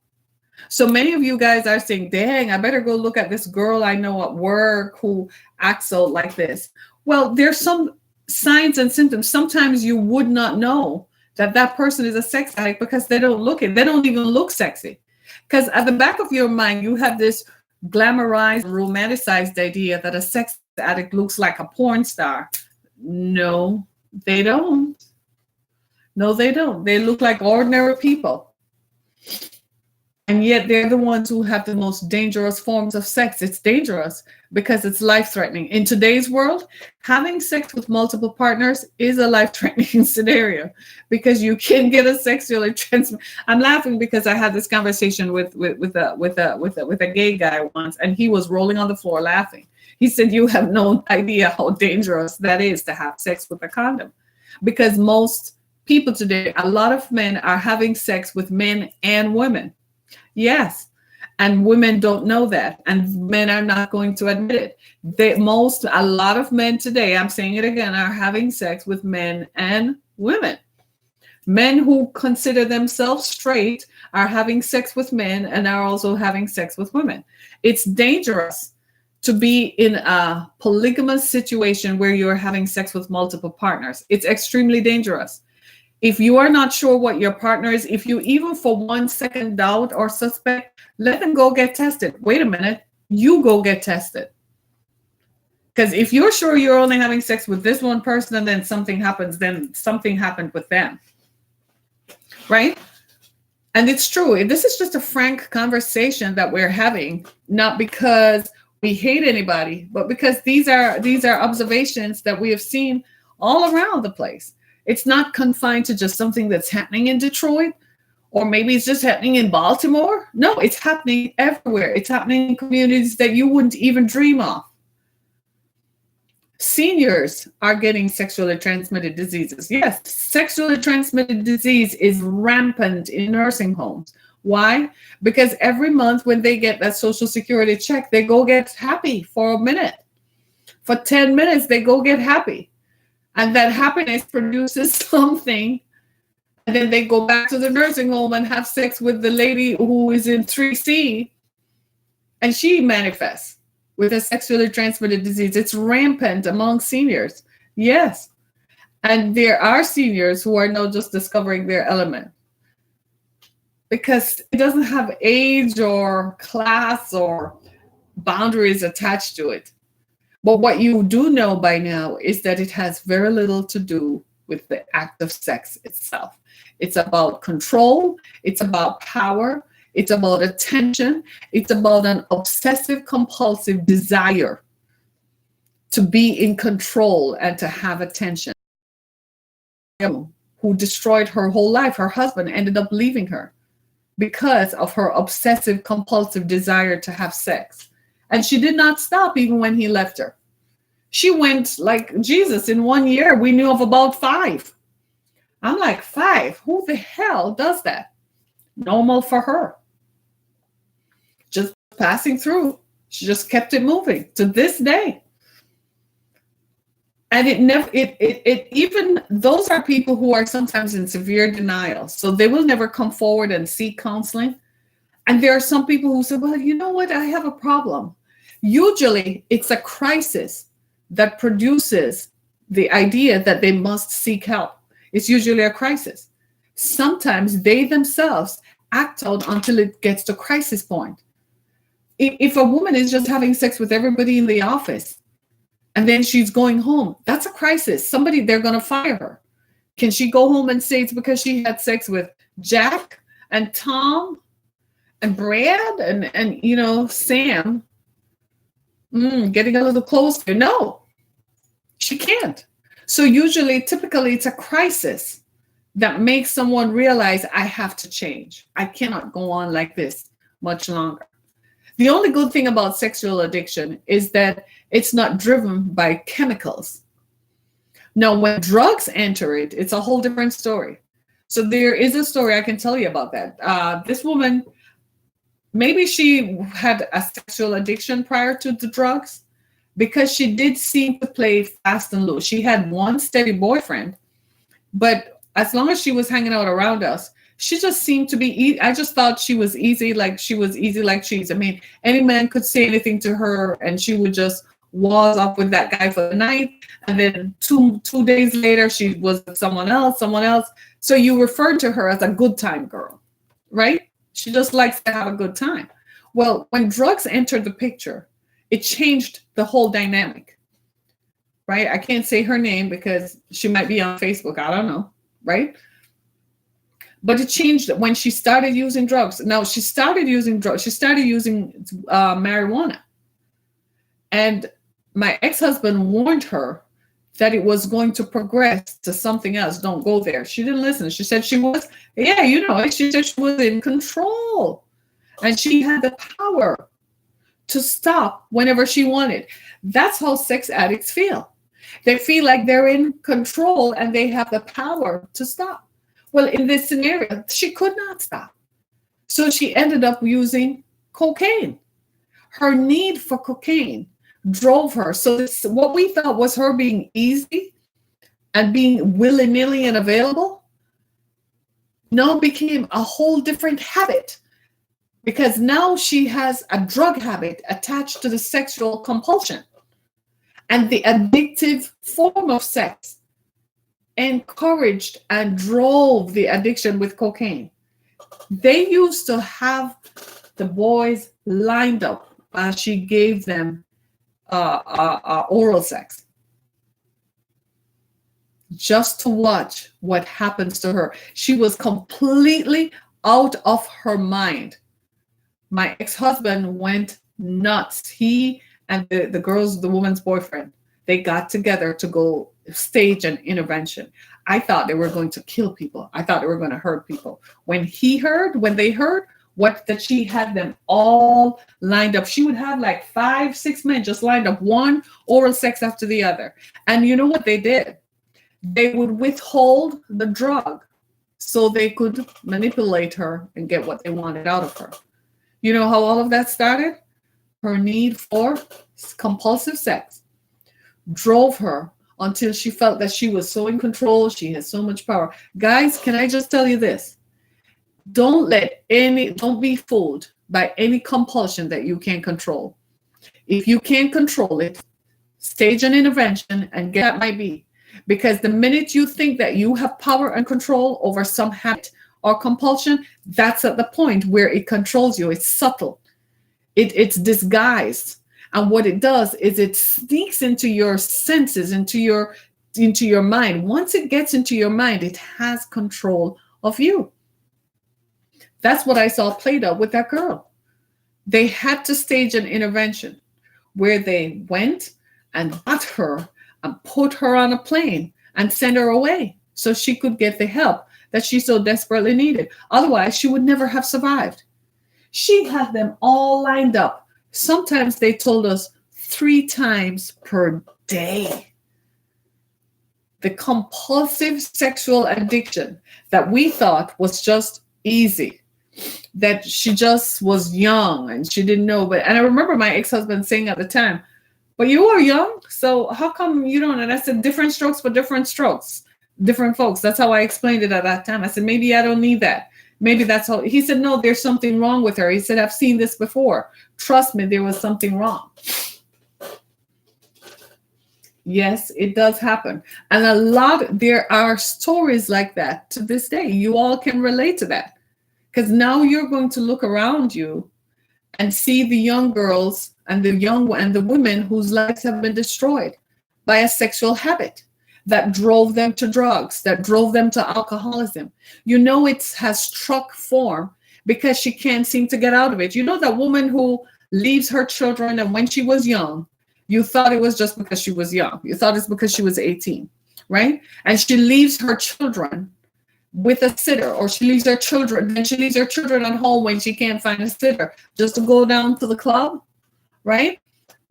So many of you guys are saying, dang, I better go look at this girl I know at work who acts out like this. Well, there's some signs and symptoms. Sometimes you would not know that that person is a sex addict because they don't look it. They don't even look sexy. Because at the back of your mind, you have this glamorized, romanticized idea that a sex addict looks like a porn star. No, they don't. No, they don't. They look like ordinary people. And yet they're the ones who have the most dangerous forms of sex. It's dangerous because it's life-threatening. In today's world, having sex with multiple partners is a life-threatening scenario because you can get a sexually transmitted. I'm laughing because I had this conversation with a gay guy once, and he was rolling on the floor laughing. He said, "You have no idea how dangerous that is to have sex with a condom," because most people today, a lot of men are having sex with men and women. Yes. And women don't know that. And men are not going to admit it. A lot of men today, I'm saying it again, are having sex with men and women. Men who consider themselves straight are having sex with men and are also having sex with women. It's dangerous to be in a polygamous situation where you're having sex with multiple partners. It's extremely dangerous. If you are not sure what your partner is, if you even for 1 second doubt or suspect, let them go get tested. Wait a minute, you go get tested. Because if you're sure you're only having sex with this one person and then something happens, then something happened with them. Right? And it's true. This is just a frank conversation that we're having, not because we hate anybody, but because these are observations that we have seen all around the place. It's not confined to just something that's happening in Detroit, or maybe it's just happening in Baltimore. No, it's happening everywhere. It's happening in communities that you wouldn't even dream of. Seniors are getting sexually transmitted diseases. Yes, sexually transmitted disease is rampant in nursing homes. Why? Because every month when they get that Social Security check, they go get happy for a minute. For 10 minutes, they go get happy. And that happiness produces something. And then they go back to the nursing home and have sex with the lady who is in 3C. And she manifests with a sexually transmitted disease. It's rampant among seniors. Yes. And there are seniors who are now just discovering their element. Because it doesn't have age or class or boundaries attached to it. But what you do know by now is that it has very little to do with the act of sex itself. It's about control. It's about power. It's about attention. It's about an obsessive compulsive desire to be in control and to have attention. Who destroyed her whole life. Her husband ended up leaving her because of her obsessive compulsive desire to have sex. And she did not stop even when he left her. She went like Jesus. In 1 year, we knew of about 5. I'm like, 5? Who the hell does that? Normal for her. Just passing through. She just kept it moving to this day. And even those are people who are sometimes in severe denial. So they will never come forward and seek counseling. And there are some people who say, well, you know what? I have a problem. Usually it's a crisis that produces the idea that they must seek help. It's usually a crisis. Sometimes they themselves act out until it gets to crisis point. If a woman is just having sex with everybody in the office And then she's going home. That's a crisis. Somebody, they're going to fire her. Can she go home and say it's because she had sex with Jack and Tom and Brad and Sam, getting a little closer? No, she can't. So usually, typically, it's a crisis that makes someone realize, I have to change. I cannot go on like this much longer. The only good thing about sexual addiction is that it's not driven by chemicals. Now, when drugs enter it, it's a whole different story. So there is a story I can tell you about that. This woman, maybe she had a sexual addiction prior to the drugs, because she did seem to play fast and loose. She had one steady boyfriend, but as long as she was hanging out around us, she just seemed to be, I just thought she was easy, like cheese. I mean, any man could say anything to her and she would just walls off with that guy for the night. And then two days later, she was with someone else. So you referred to her as a good time girl, right? She just likes to have a good time. Well, when drugs entered the picture, it changed the whole dynamic, right? I can't say her name because she might be on Facebook. I don't know, right? But it changed when she started using drugs. Now, she started using drugs. She started using marijuana. And my ex-husband warned her that it was going to progress to something else. Don't go there. She didn't listen. She said she was, she said she was in control. And she had the power to stop whenever she wanted. That's how sex addicts feel. They feel like they're in control and they have the power to stop. Well, in this scenario, she could not stop. So she ended up using cocaine. Her need for cocaine drove her. So what we thought was her being easy and being willy-nilly and available now became a whole different habit, because now she has a drug habit attached to the sexual compulsion. And the addictive form of sex encouraged and drove the addiction with cocaine. They used to have the boys lined up as she gave them oral sex, just to watch what happens to her. She was completely out of her mind. My ex-husband went nuts. He and the woman's boyfriend, they got together to go stage an intervention. I thought they were going to kill people. I thought they were going to hurt people. When they heard that she had them all lined up. She would have like 5-6 men just lined up, one oral sex after the other. And you know what they did? They would withhold the drug so they could manipulate her and get what they wanted out of her. You know how all of that started? Her need for compulsive sex drove her until she felt that she was so in control. She has so much power. Guys, can I just tell you this? Don't be fooled by any compulsion that you can't control. If you can't control it, stage an intervention and get that might be. Because the minute you think that you have power and control over some habit or compulsion, that's at the point where it controls you. It's subtle. It's disguised. And what it does is it sneaks into your senses, into your mind. Once it gets into your mind, it has control of you. That's what I saw played out with that girl. They had to stage an intervention where they went and got her and put her on a plane and send her away so she could get the help that she so desperately needed. Otherwise, she would never have survived. She had them all lined up. Sometimes they told us 3 times per day. The compulsive sexual addiction that we thought was just easy, that she just was young and she didn't know. And I remember my ex-husband saying at the time, but you are young, so how come you don't? And I said, different strokes for different strokes, different folks. That's how I explained it at that time. I said, maybe I don't need that. Maybe that's how. He said, no, there's something wrong with her. He said, I've seen this before. Trust me, there was something wrong. Yes, it does happen. And there are stories like that to this day. You all can relate to that. Because now you're going to look around you and see the young girls and the women whose lives have been destroyed by a sexual habit that drove them to drugs, that drove them to alcoholism. You know it has struck form because she can't seem to get out of it. You know that woman who leaves her children, and when she was young, you thought it was just because she was young. You thought it's because she was 18, right? And she leaves her children with a sitter, or she leaves her children, then she leaves her children at home when she can't find a sitter, just to go down to the club, right?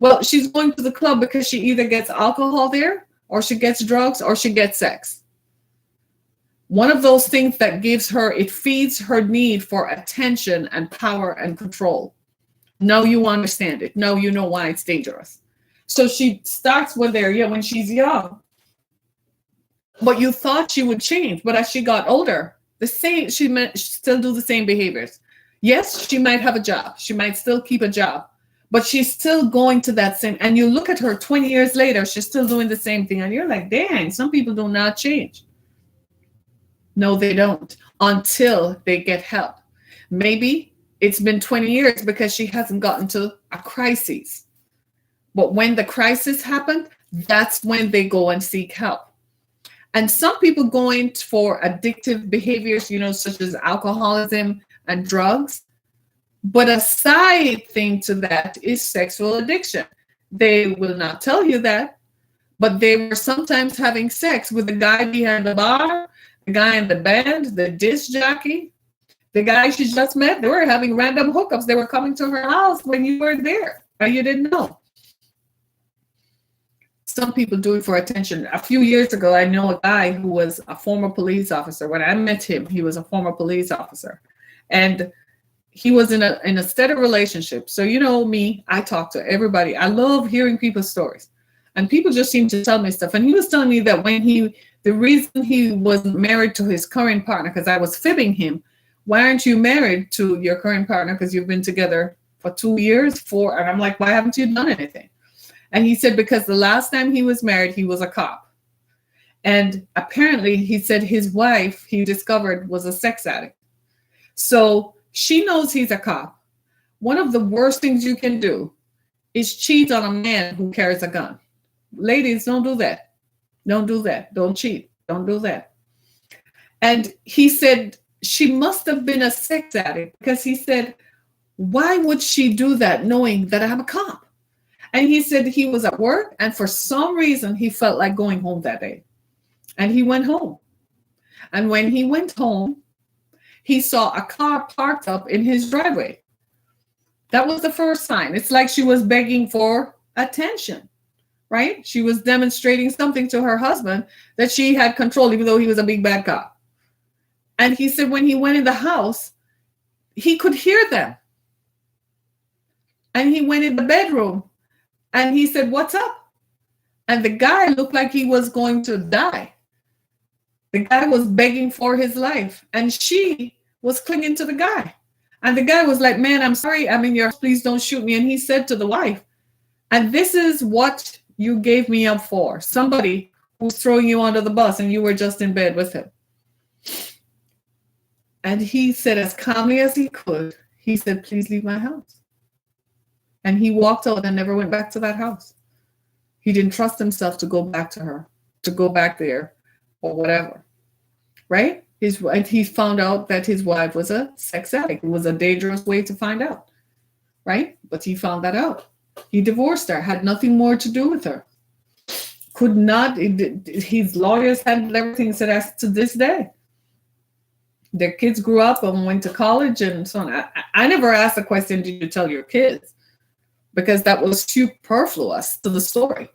Well, she's going to the club because she either gets alcohol there, or she gets drugs, or she gets sex. One of those things that gives her, it feeds her need for attention and power and control. Now you understand it. Now you know why it's dangerous. So she starts when she's young. But you thought she would change, but as she got older, she still do the same behaviors. Yes, she might have a job. She might still keep a job, but she's still going to that same. And you look at her 20 years later, she's still doing the same thing. And you're like, dang, some people do not change. No, they don't, until they get help. Maybe it's been 20 years because she hasn't gotten to a crisis. But when the crisis happened, that's when they go and seek help. And some people going for addictive behaviors, such as alcoholism and drugs. But a side thing to that is sexual addiction. They will not tell you that, but they were sometimes having sex with the guy behind the bar, the guy in the band, the disc jockey, the guy she just met. They were having random hookups. They were coming to her house when you were there, and you didn't know. Some people do it for attention. A few years ago, I know a guy who was a former police officer. When I met him, he was a former police officer. And he was in a steady relationship. So you know me, I talk to everybody. I love hearing people's stories. And people just seem to tell me stuff. And he was telling me that the reason he wasn't married to his current partner, because I was fibbing him, why aren't you married to your current partner? Because you've been together for 2 years, 4. And I'm like, why haven't you done anything? And he said, because the last time he was married, he was a cop. And apparently, he said his wife, he discovered, was a sex addict. So she knows he's a cop. One of the worst things you can do is cheat on a man who carries a gun. Ladies, don't do that. Don't do that. Don't cheat. Don't do that. And he said she must have been a sex addict, because he said, why would she do that knowing that I'm a cop? And he said he was at work, and for some reason, he felt like going home that day. And he went home. And when he went home, he saw a car parked up in his driveway. That was the first sign. It's like she was begging for attention, right? She was demonstrating something to her husband that she had control, even though he was a big bad cop. And he said when he went in the house, he could hear them. And he went in the bedroom. And he said, what's up? And the guy looked like he was going to die. The guy was begging for his life. And she was clinging to the guy. And the guy was like, man, I'm sorry. I'm in your house. Please don't shoot me. And he said to the wife, and this is what you gave me up for. Somebody who's throwing you under the bus, and you were just in bed with him. And he said, as calmly as he could, he said, please leave my house. And he walked out and never went back to that house. He didn't trust himself to go back to her, to go back there or whatever, right? And he found out that his wife was a sex addict. It was a dangerous way to find out, right? But he found that out. He divorced her, had nothing more to do with her. Could not, his lawyers handled everything, said as to this day. Their kids grew up and went to college and so on. I never asked the question, did you tell your kids? Because that was superfluous to the story.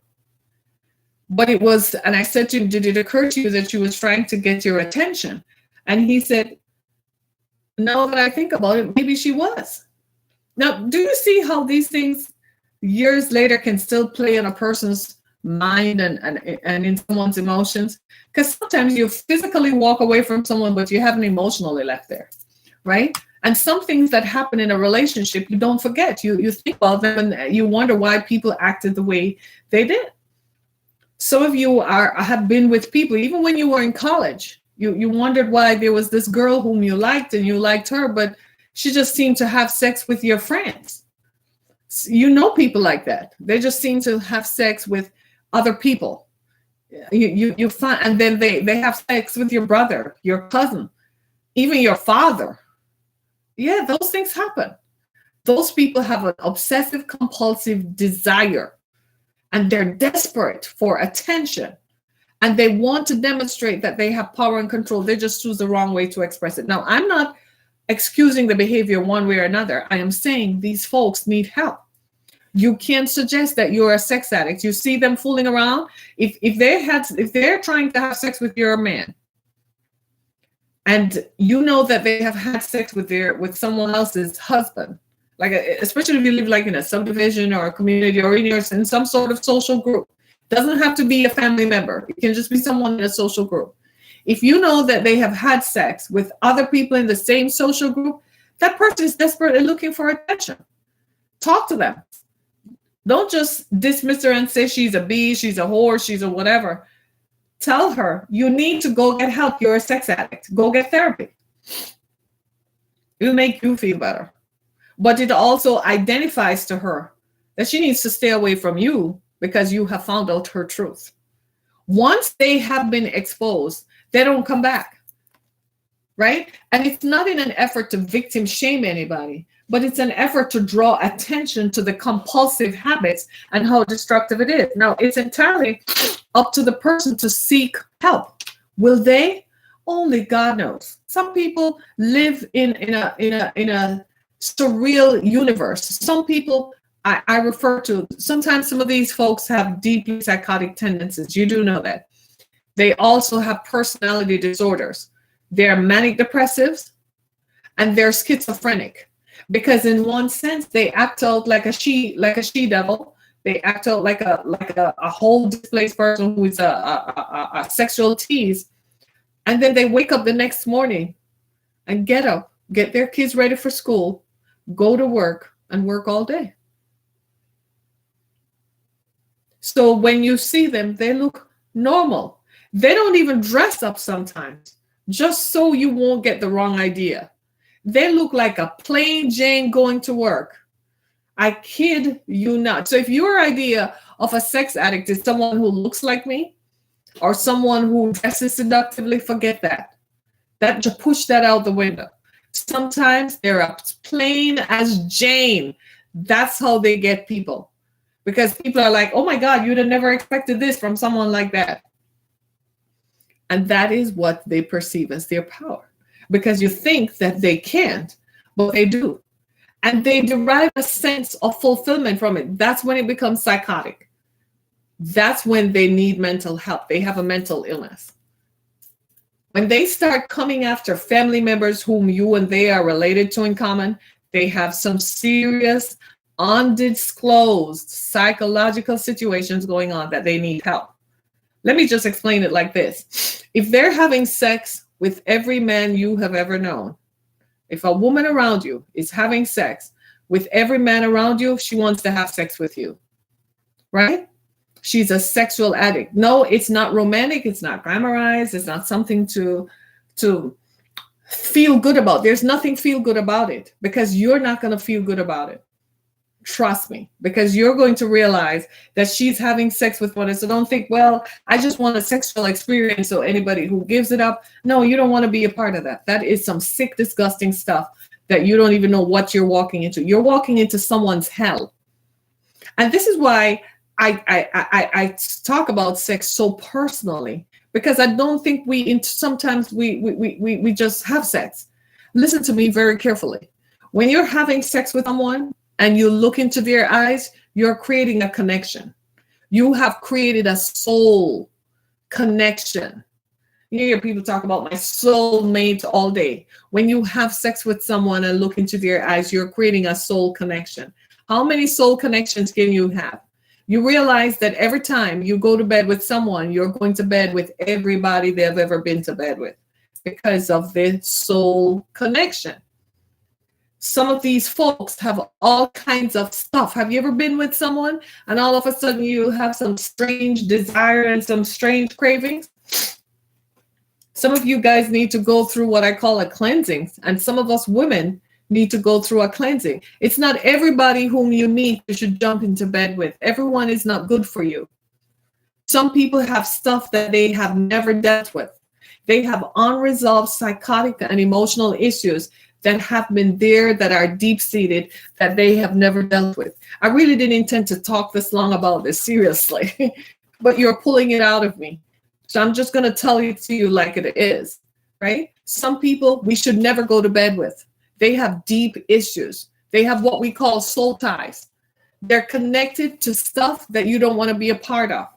But it was, and I said to him, did it occur to you that she was trying to get your attention? And he said, now that I think about it, maybe she was. Now, do you see how these things years later can still play in a person's mind and in someone's emotions? Because sometimes you physically walk away from someone, but you haven't emotionally left there, right? And some things that happen in a relationship, you don't forget. You think about them and you wonder why people acted the way they did. Some of you have been with people, even when you were in college, you wondered why there was this girl whom you liked and you liked her, but she just seemed to have sex with your friends. You know people like that. They just seem to have sex with other people. You find, and then they have sex with your brother, your cousin, even your father. Yeah, those things happen. Those people have an obsessive compulsive desire, and they're desperate for attention, and they want to demonstrate that they have power and control. They just choose the wrong way to express it. Now, I'm not excusing the behavior one way or another. I am saying these folks need help. You can't suggest that you're a sex addict. You see them fooling around. If they're trying to have sex with your man, and you know that they have had sex with someone else's husband, like especially if you live like in a subdivision or a community or in some sort of social group, doesn't have to be a family member. It can just be someone in a social group. If you know that they have had sex with other people in the same social group, that person is desperately looking for attention. Talk to them. Don't just dismiss her and say she's a bee, she's a whore, she's a whatever. Tell her you need to go get help. You're a sex addict. Go get therapy. It'll make you feel better. But it also identifies to her that she needs to stay away from you because you have found out her truth. Once they have been exposed, they don't come back, right? And it's not in an effort to victim shame anybody, but it's an effort to draw attention to the compulsive habits and how destructive it is. Now, it's entirely up to the person to seek help. Will they? Only God knows. Some people live in a surreal universe. Some people I refer to, sometimes some of these folks have deeply psychotic tendencies. You do know that. They also have personality disorders. They're manic depressives and they're schizophrenic, because in one sense they act out like a she devil. They act out like a whole displaced person who is a sexual tease, and then they wake up the next morning and get up, get their kids ready for school, go to work, and work all day. So when you see them, they look normal. They don't even dress up sometimes, just so you won't get the wrong idea. They look like a plain Jane going to work. I kid you not. So if your idea of a sex addict is someone who looks like me or someone who dresses seductively, forget that. Push that out the window. Sometimes they're as plain as Jane. That's how they get people. Because people are like, oh my God, you'd have never expected this from someone like that. And that is what they perceive as their power. Because you think that they can't, but they do. And they derive a sense of fulfillment from it. That's when it becomes psychotic. That's when they need mental help. They have a mental illness. When they start coming after family members whom you and they are related to in common, they have some serious, undisclosed psychological situations going on that they need help. Let me just explain it like this. If they're having sex with every man you have ever known, if a woman around you is having sex with every man around you, she wants to have sex with you, right? She's a sexual addict. No, it's not romantic. It's not glamorized. It's not something to feel good about. There's nothing feel good about it, because you're not going to feel good about it. Trust me, because you're going to realize that she's having sex with one. So don't think, well, I just want a sexual experience. So anybody who gives it up, no, you don't want to be a part of that. That is some sick, disgusting stuff that you don't even know what you're walking into. You're walking into someone's hell. And this is why I talk about sex so personally, because I don't think sometimes we just have sex. Listen to me very carefully. When you're having sex with someone and you look into their eyes, you're creating a connection. You have created a soul connection. You hear people talk about my soulmate all day. When you have sex with someone and look into their eyes, you're creating a soul connection. How many soul connections can you have? You realize that every time you go to bed with someone, you're going to bed with everybody they've ever been to bed with, because of the soul connection. Some of these folks have all kinds of stuff. Have you ever been with someone and all of a sudden you have some strange desire and some strange cravings? Some of you guys need to go through what I call a cleansing, and some of us women need to go through a cleansing. It's not everybody whom you meet you should jump into bed with. Everyone is not good for you. Some people have stuff that they have never dealt with. They have unresolved psychotic and emotional issues that have been there, that are deep-seated, that they have never dealt with. I really didn't intend to talk this long about this, seriously, but you're pulling it out of me. So I'm just going to tell it to you like it is, right? Some people we should never go to bed with. They have deep issues. They have what we call soul ties. They're connected to stuff that you don't want to be a part of.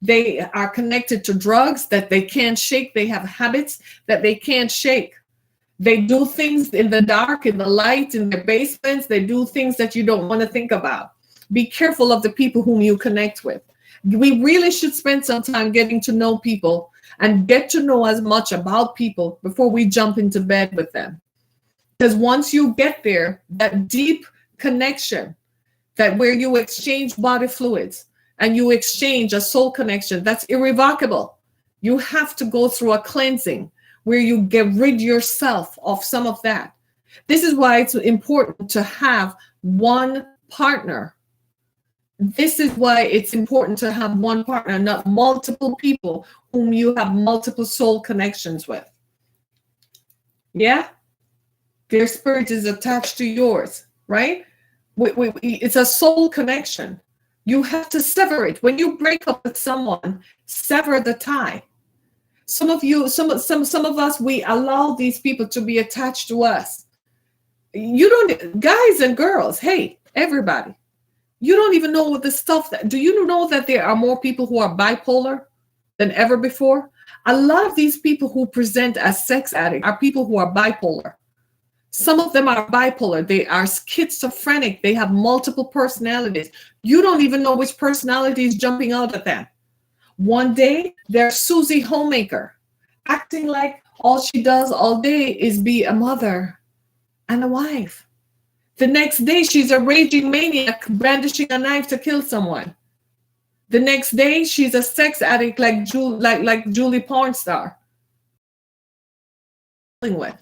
They are connected to drugs that they can't shake. They have habits that they can't shake. They do things in the dark, in the light, in their basements. They do things that you don't want to think about. Be careful of the people whom you connect with. We really should spend some time getting to know people and get to know as much about people before we jump into bed with them. Because once you get there, that deep connection, that where you exchange body fluids and you exchange a soul connection, that's irrevocable. You have to go through a cleansing where you get rid yourself of some of that. This is why it's important to have one partner. This is why it's important to have one partner, not multiple people whom you have multiple soul connections with. Yeah? Their spirit is attached to yours, right? It's a soul connection. You have to sever it. When you break up with someone, sever the tie. Some of us, we allow these people to be attached to us. You don't, guys and girls, hey, everybody, you don't even know what the stuff do you know that there are more people who are bipolar than ever before? A lot of these people who present as sex addicts are people who are bipolar. Some of them are bipolar. They are schizophrenic. They have multiple personalities. You don't even know which personality is jumping out at them. One day, they're Susie Homemaker, acting like all she does all day is be a mother and a wife. The next day, she's a raging maniac brandishing a knife to kill someone. The next day, she's a sex addict like Julie Pornstar. With.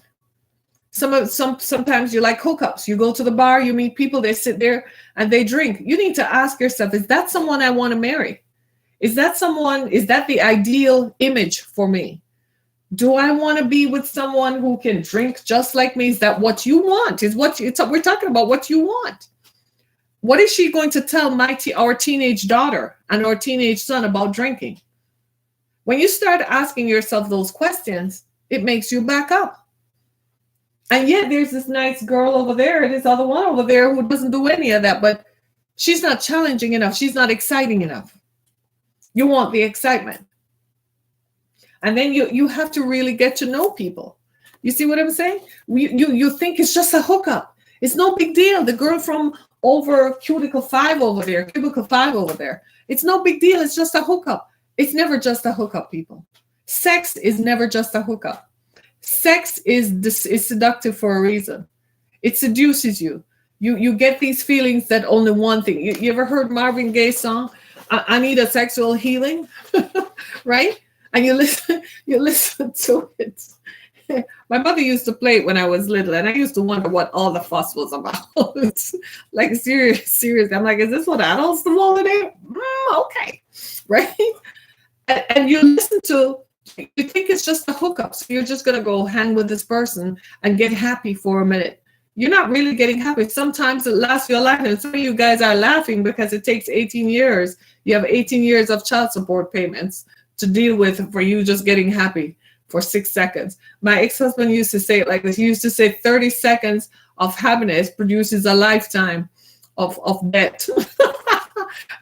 Sometimes you like hookups. You go to the bar, you meet people, they sit there and they drink. You need to ask yourself, is that someone I want to marry? Is that the ideal image for me? Do I want to be with someone who can drink just like me? Is that what you want? We're talking about what you want. What is she going to tell our teenage daughter and our teenage son about drinking? When you start asking yourself those questions, it makes you back up. And yet there's this nice girl over there, this other one over there who doesn't do any of that, but she's not challenging enough. She's not exciting enough. You want the excitement. And then you have to really get to know people. You see what I'm saying? You think it's just a hookup. It's no big deal. The girl from over cubicle 5 over there. It's no big deal. It's just a hookup. It's never just a hookup, people. Sex is never just a hookup. Sex is seductive for a reason. It seduces you. You get these feelings that only one thing. You ever heard Marvin Gaye's song, I Need a Sexual Healing? Right? And you listen to it. My mother used to play it when I was little, and I used to wonder what all the fuss was about. Like serious. I'm like, is this what adults do over there? Okay. Right? And you listen to, you think it's just a hookup. So you're just going to go hang with this person and get happy for a minute. You're not really getting happy. Sometimes it lasts your life. And some of you guys are laughing because it takes 18 years. You have 18 years of child support payments to deal with for you just getting happy for 6 seconds. My ex-husband used to say it like this. He used to say 30 seconds of happiness produces a lifetime of debt.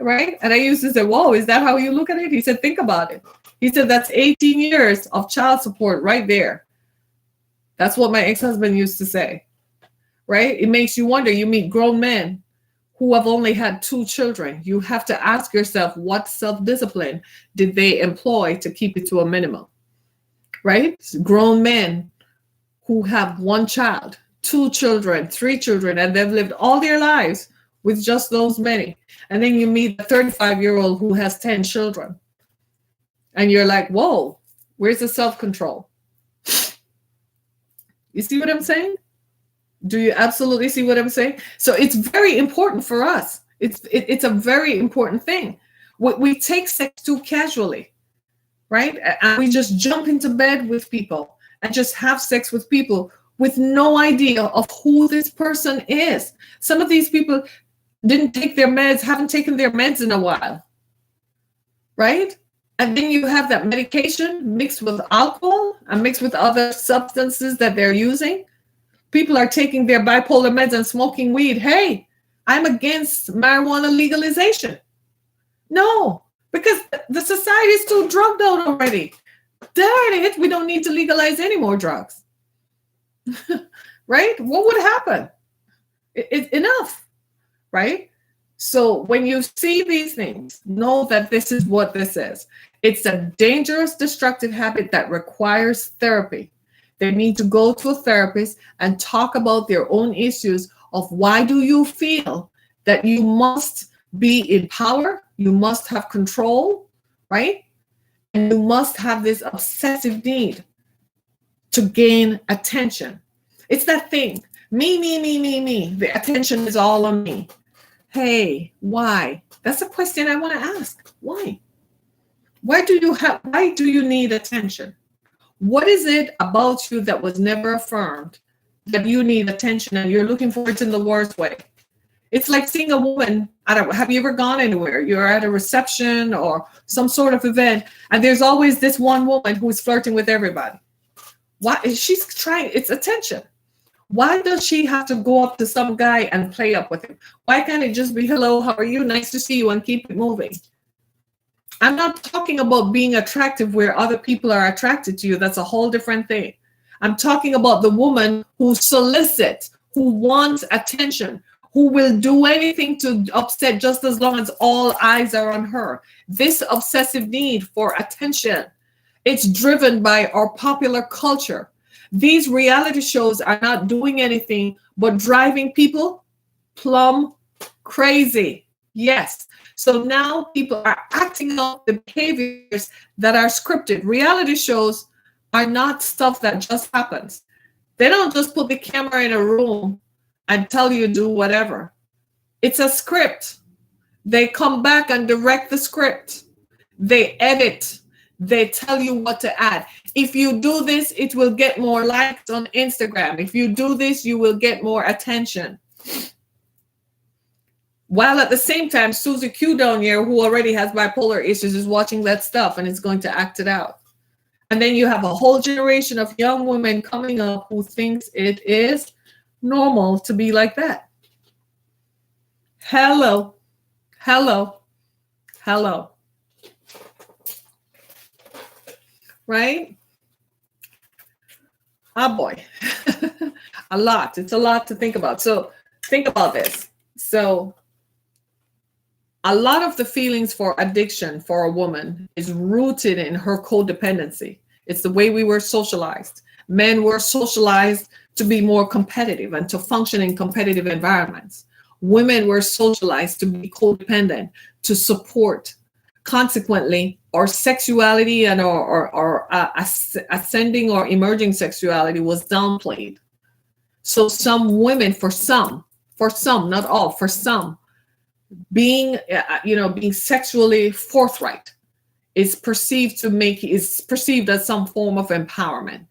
Right? And I used to say, whoa, is that how you look at it? He said, think about it. He said, that's 18 years of child support right there. That's what my ex-husband used to say. Right? It makes you wonder. You meet grown men who have only had 2 children. You have to ask yourself, what self-discipline did they employ to keep it to a minimum? Right? Grown men who have 1 child, 2 children, 3 children, and they've lived all their lives with just those many. And then you meet a 35-year-old who has 10 children. And you're like, whoa, where's the self-control? You see what I'm saying? Do you absolutely see what I'm saying? So it's very important for us. It's a very important thing. We take sex too casually, right? And we just jump into bed with people and just have sex with people with no idea of who this person is. Some of these people didn't take their meds, haven't taken their meds in a while, right? And then you have that medication mixed with alcohol and mixed with other substances that they're using. People are taking their bipolar meds and smoking weed. Hey, I'm against marijuana legalization. No, because the society is too drugged out already. Darn it, we don't need to legalize any more drugs. Right? What would happen? Enough, right? So when you see these things, know that this is what this is. It's a dangerous, destructive habit that requires therapy. They need to go to a therapist and talk about their own issues of why do you feel that you must be in power, you must have control, right? And you must have this obsessive need to gain attention. It's that thing, me. The attention is all on me. Hey, why? That's a question I want to ask. Why? Why do you need attention? What is it about you that was never affirmed that you need attention and you're looking for it in the worst way? It's like seeing a woman have you ever gone anywhere? You're at a reception or some sort of event, and there's always this one woman who's flirting with everybody. Why? She's trying, it's attention. Why does she have to go up to some guy and play up with him? Why can't it just be, hello, how are you? Nice to see you, and keep it moving? I'm not talking about being attractive where other people are attracted to you. That's a whole different thing. I'm talking about the woman who solicits, who wants attention, who will do anything to upset just as long as all eyes are on her. This obsessive need for attention, it's driven by our popular culture. These reality shows are not doing anything but driving people plumb crazy. Yes. So now people are acting out the behaviors that are scripted. Reality shows are not stuff that just happens. They don't just put the camera in a room and tell you do whatever. It's a script. They come back and direct the script. They edit. They tell you what to add. If you do this, it will get more likes on Instagram. If you do this, you will get more attention. While at the same time, Susie Q down here, who already has bipolar issues, is watching that stuff and is going to act it out. And then you have a whole generation of young women coming up who thinks it is normal to be like that. Hello. Right? Oh boy. A lot. It's a lot to think about. So think about this. So a lot of the feelings for addiction for a woman is rooted in her codependency. It's the way we were socialized. Men were socialized to be more competitive and to function in competitive environments. Women were socialized to be codependent, to support. Consequently, our sexuality and our ascending or emerging sexuality was downplayed. So some women, for some, not all, for some, being sexually forthright is perceived as some form of empowerment.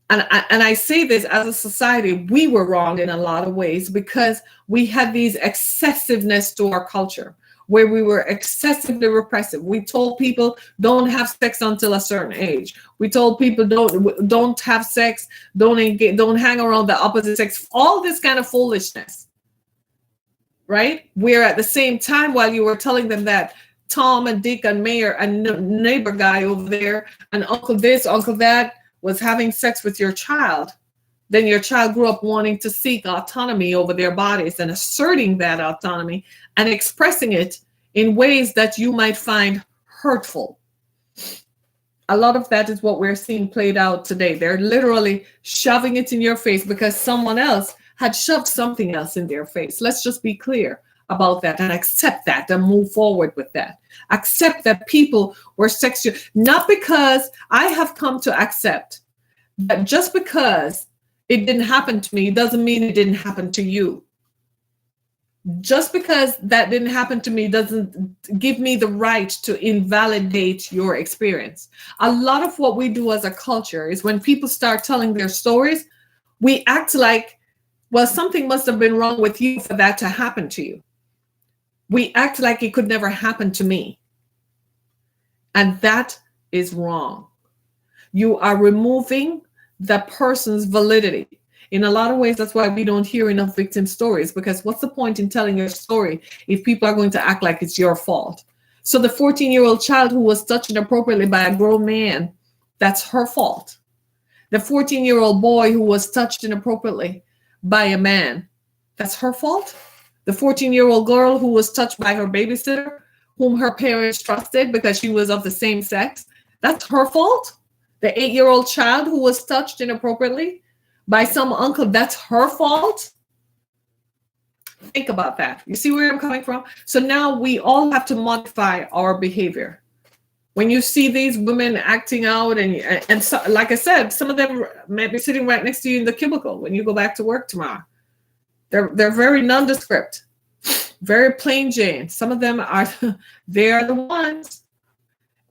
And I say this, as a society, we were wrong in a lot of ways because we had these excessiveness to our culture where we were excessively repressive. We told people don't have sex until a certain age. We told people don't have sex, don't hang around the opposite sex, all this kind of foolishness. Right? Where at the same time, while you were telling them that Tom and Dick and Mayor and neighbor guy over there and uncle this, uncle that was having sex with your child, then your child grew up wanting to seek autonomy over their bodies and asserting that autonomy and expressing it in ways that you might find hurtful. A lot of that is what we're seeing played out today. They're literally shoving it in your face because someone else had shoved something else in their face. Let's just be clear about that and accept that and move forward with that. Accept that people were sexual, not because I have come to accept that just because it didn't happen to me doesn't mean it didn't happen to you. Just because that didn't happen to me doesn't give me the right to invalidate your experience. A lot of what we do as a culture is when people start telling their stories, we act like, well, something must have been wrong with you for that to happen to you. We act like it could never happen to me. And that is wrong. You are removing the person's validity. In a lot of ways, that's why we don't hear enough victim stories, because what's the point in telling your story if people are going to act like it's your fault? So the 14-year-old child who was touched inappropriately by a grown man, that's her fault. The 14-year-old boy who was touched inappropriately by a man, that's her fault. The 14-year-old girl who was touched by her babysitter, whom her parents trusted because she was of the same sex, that's her fault. The 8-year-old child who was touched inappropriately by some uncle, that's her fault. Think about that. You see where I'm coming from? So now we all have to modify our behavior. When you see these women acting out, and so, like I said, some of them may be sitting right next to you in the cubicle when you go back to work tomorrow. They're very nondescript, very plain Jane. Some of them are, they are the ones.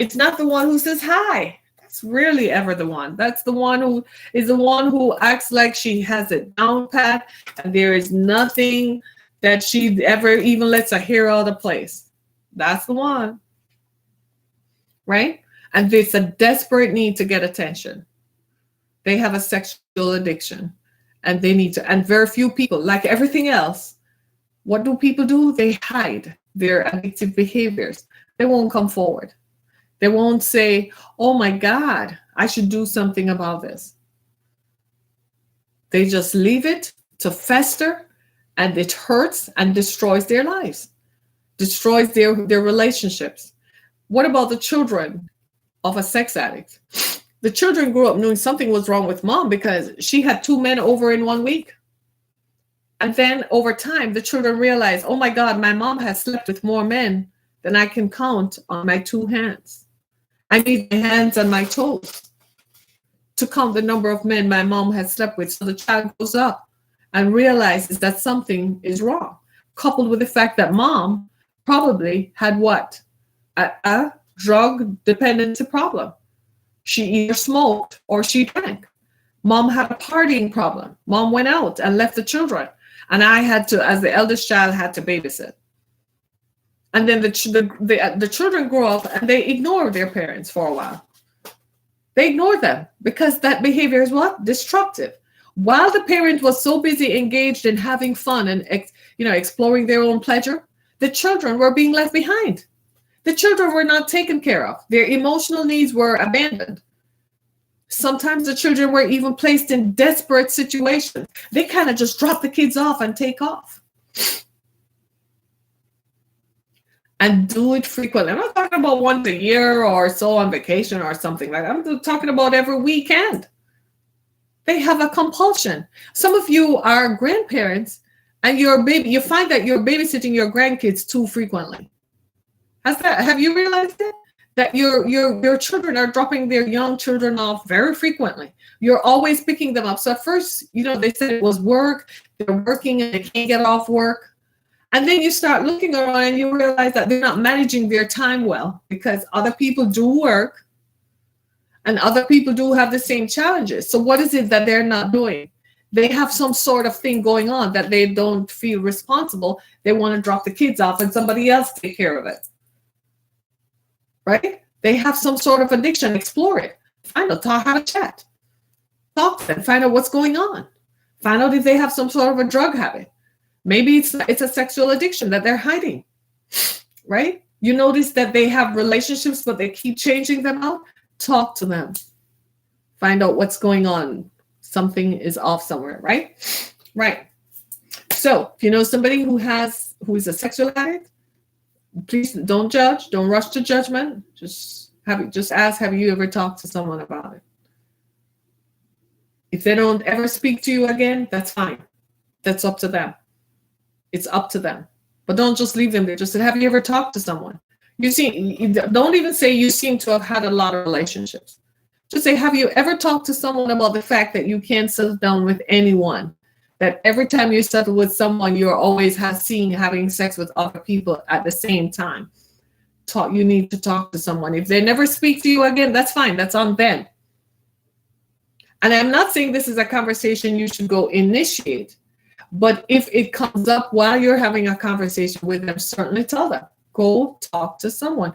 It's not the one who says hi. That's rarely ever the one. That's the one who is the one who acts like she has it down pat, and there is nothing that she ever even lets a hair out of place. That's the one. Right? And there's a desperate need to get attention. They have a sexual addiction, and they need to, and very few people, like everything else, what do people do? They hide their addictive behaviors. They won't come forward. They won't say, oh my God, I should do something about this. They just leave it to fester, and it hurts and destroys their lives, destroys their relationships. What about the children of a sex addict? The children grew up knowing something was wrong with mom because she had 2 men over in 1 week. And then over time, the children realized, oh my God, my mom has slept with more men than I can count on my 2 hands. I need my hands and my toes to count the number of men my mom has slept with. So the child grows up and realizes that something is wrong, coupled with the fact that mom probably had what? A drug dependency problem. She either smoked or she drank. Mom had a partying problem. Mom went out and left the children. And I had to, as the eldest child, had to babysit. And then the children grow up and they ignore their parents for a while. They ignore them because that behavior is what? Destructive. While the parent was so busy engaged in having fun and exploring their own pleasure, the children were being left behind. The children were not taken care of. Their emotional needs were abandoned. Sometimes the children were even placed in desperate situations. They kind of just drop the kids off and take off. And do it frequently. I'm not talking about once a year or so on vacation or something like that. I'm talking about every weekend. They have a compulsion. Some of you are grandparents and you find that you're babysitting your grandkids too frequently. Have you realized it? That your children are dropping their young children off very frequently. You're always picking them up. So at first, they said it was work. They're working and they can't get off work. And then you start looking around and you realize that they're not managing their time well because other people do work and other people do have the same challenges. So what is it that they're not doing? They have some sort of thing going on that they don't feel responsible. They want to drop the kids off and somebody else take care of it. Right? They have some sort of addiction. Explore it. Find out, have a chat. Talk to them. Find out what's going on. Find out if they have some sort of a drug habit. Maybe it's a sexual addiction that they're hiding. Right? You notice that they have relationships, but they keep changing them out. Talk to them. Find out what's going on. Something is off somewhere, right? Right. So if you know somebody who is a sexual addict, please don't judge. Don't rush to judgment. Just ask, have you ever talked to someone about it? If they don't ever speak to you again, that's fine. That's up to them. It's up to them. But don't just leave them there. Just say, have you ever talked to someone? Don't even say you seem to have had a lot of relationships. Just say, have you ever talked to someone about the fact that you can't settle down with anyone that every time you settle with someone, you're always seeing having sex with other people at the same time. You need to talk to someone. If they never speak to you again, that's fine. That's on them. And I'm not saying this is a conversation you should go initiate, but if it comes up while you're having a conversation with them, certainly tell them. Go talk to someone.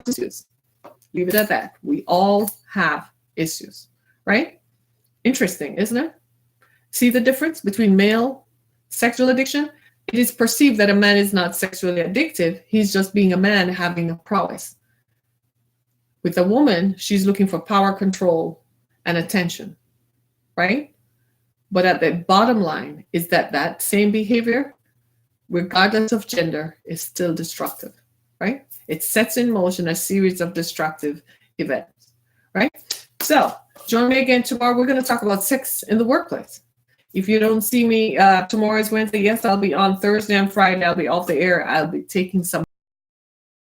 Leave it at that. We all have issues, right? Interesting, isn't it? See the difference between male sexual addiction? It is perceived that a man is not sexually addictive. He's just being a man having a prowess. With a woman, she's looking for power, control, and attention, right? But at the bottom line is that same behavior, regardless of gender, is still destructive, right? It sets in motion a series of destructive events, right? So join me again tomorrow. We're going to talk about sex in the workplace. If you don't see me, tomorrow is Wednesday. Yes, I'll be on Thursday and Friday. I'll be off the air. I'll be taking some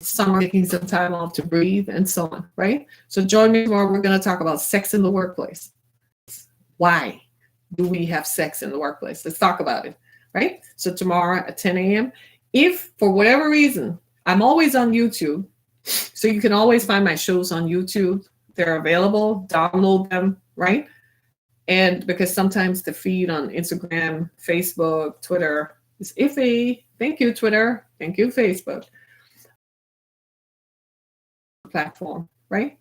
time off to breathe and so on, right? So join me tomorrow. We're going to talk about sex in the workplace. Why do we have sex in the workplace? Let's talk about it, right? So tomorrow at 10 a.m. If for whatever reason, I'm always on YouTube, so you can always find my shows on YouTube. They're available. Download them, right? And because sometimes the feed on Instagram, Facebook, Twitter is iffy. Thank you, Twitter. Thank you, Facebook. Platform, right?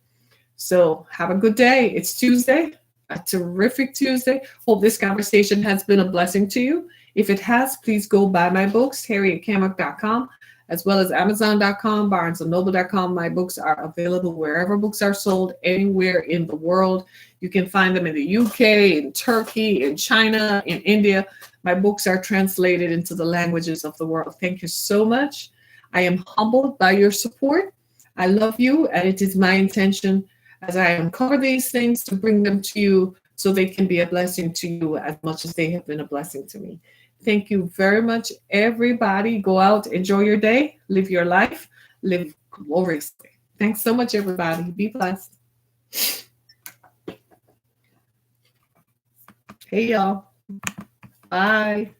So have a good day. It's Tuesday, a terrific Tuesday. Hope this conversation has been a blessing to you. If it has, please go buy my books, harrietkamak.com, as well as amazon.com, barnesandnoble.com. My books are available wherever books are sold, anywhere in the world. You can find them in the UK, in Turkey, in China, in India. My books are translated into the languages of the world. Thank you so much. I am humbled by your support. I love you, and it is my intention as I uncover these things to bring them to you so they can be a blessing to you as much as they have been a blessing to me. Thank you very much, everybody. Go out, enjoy your day, live your life, live gloriously. Thanks so much, everybody. Be blessed. Hey, y'all. Bye.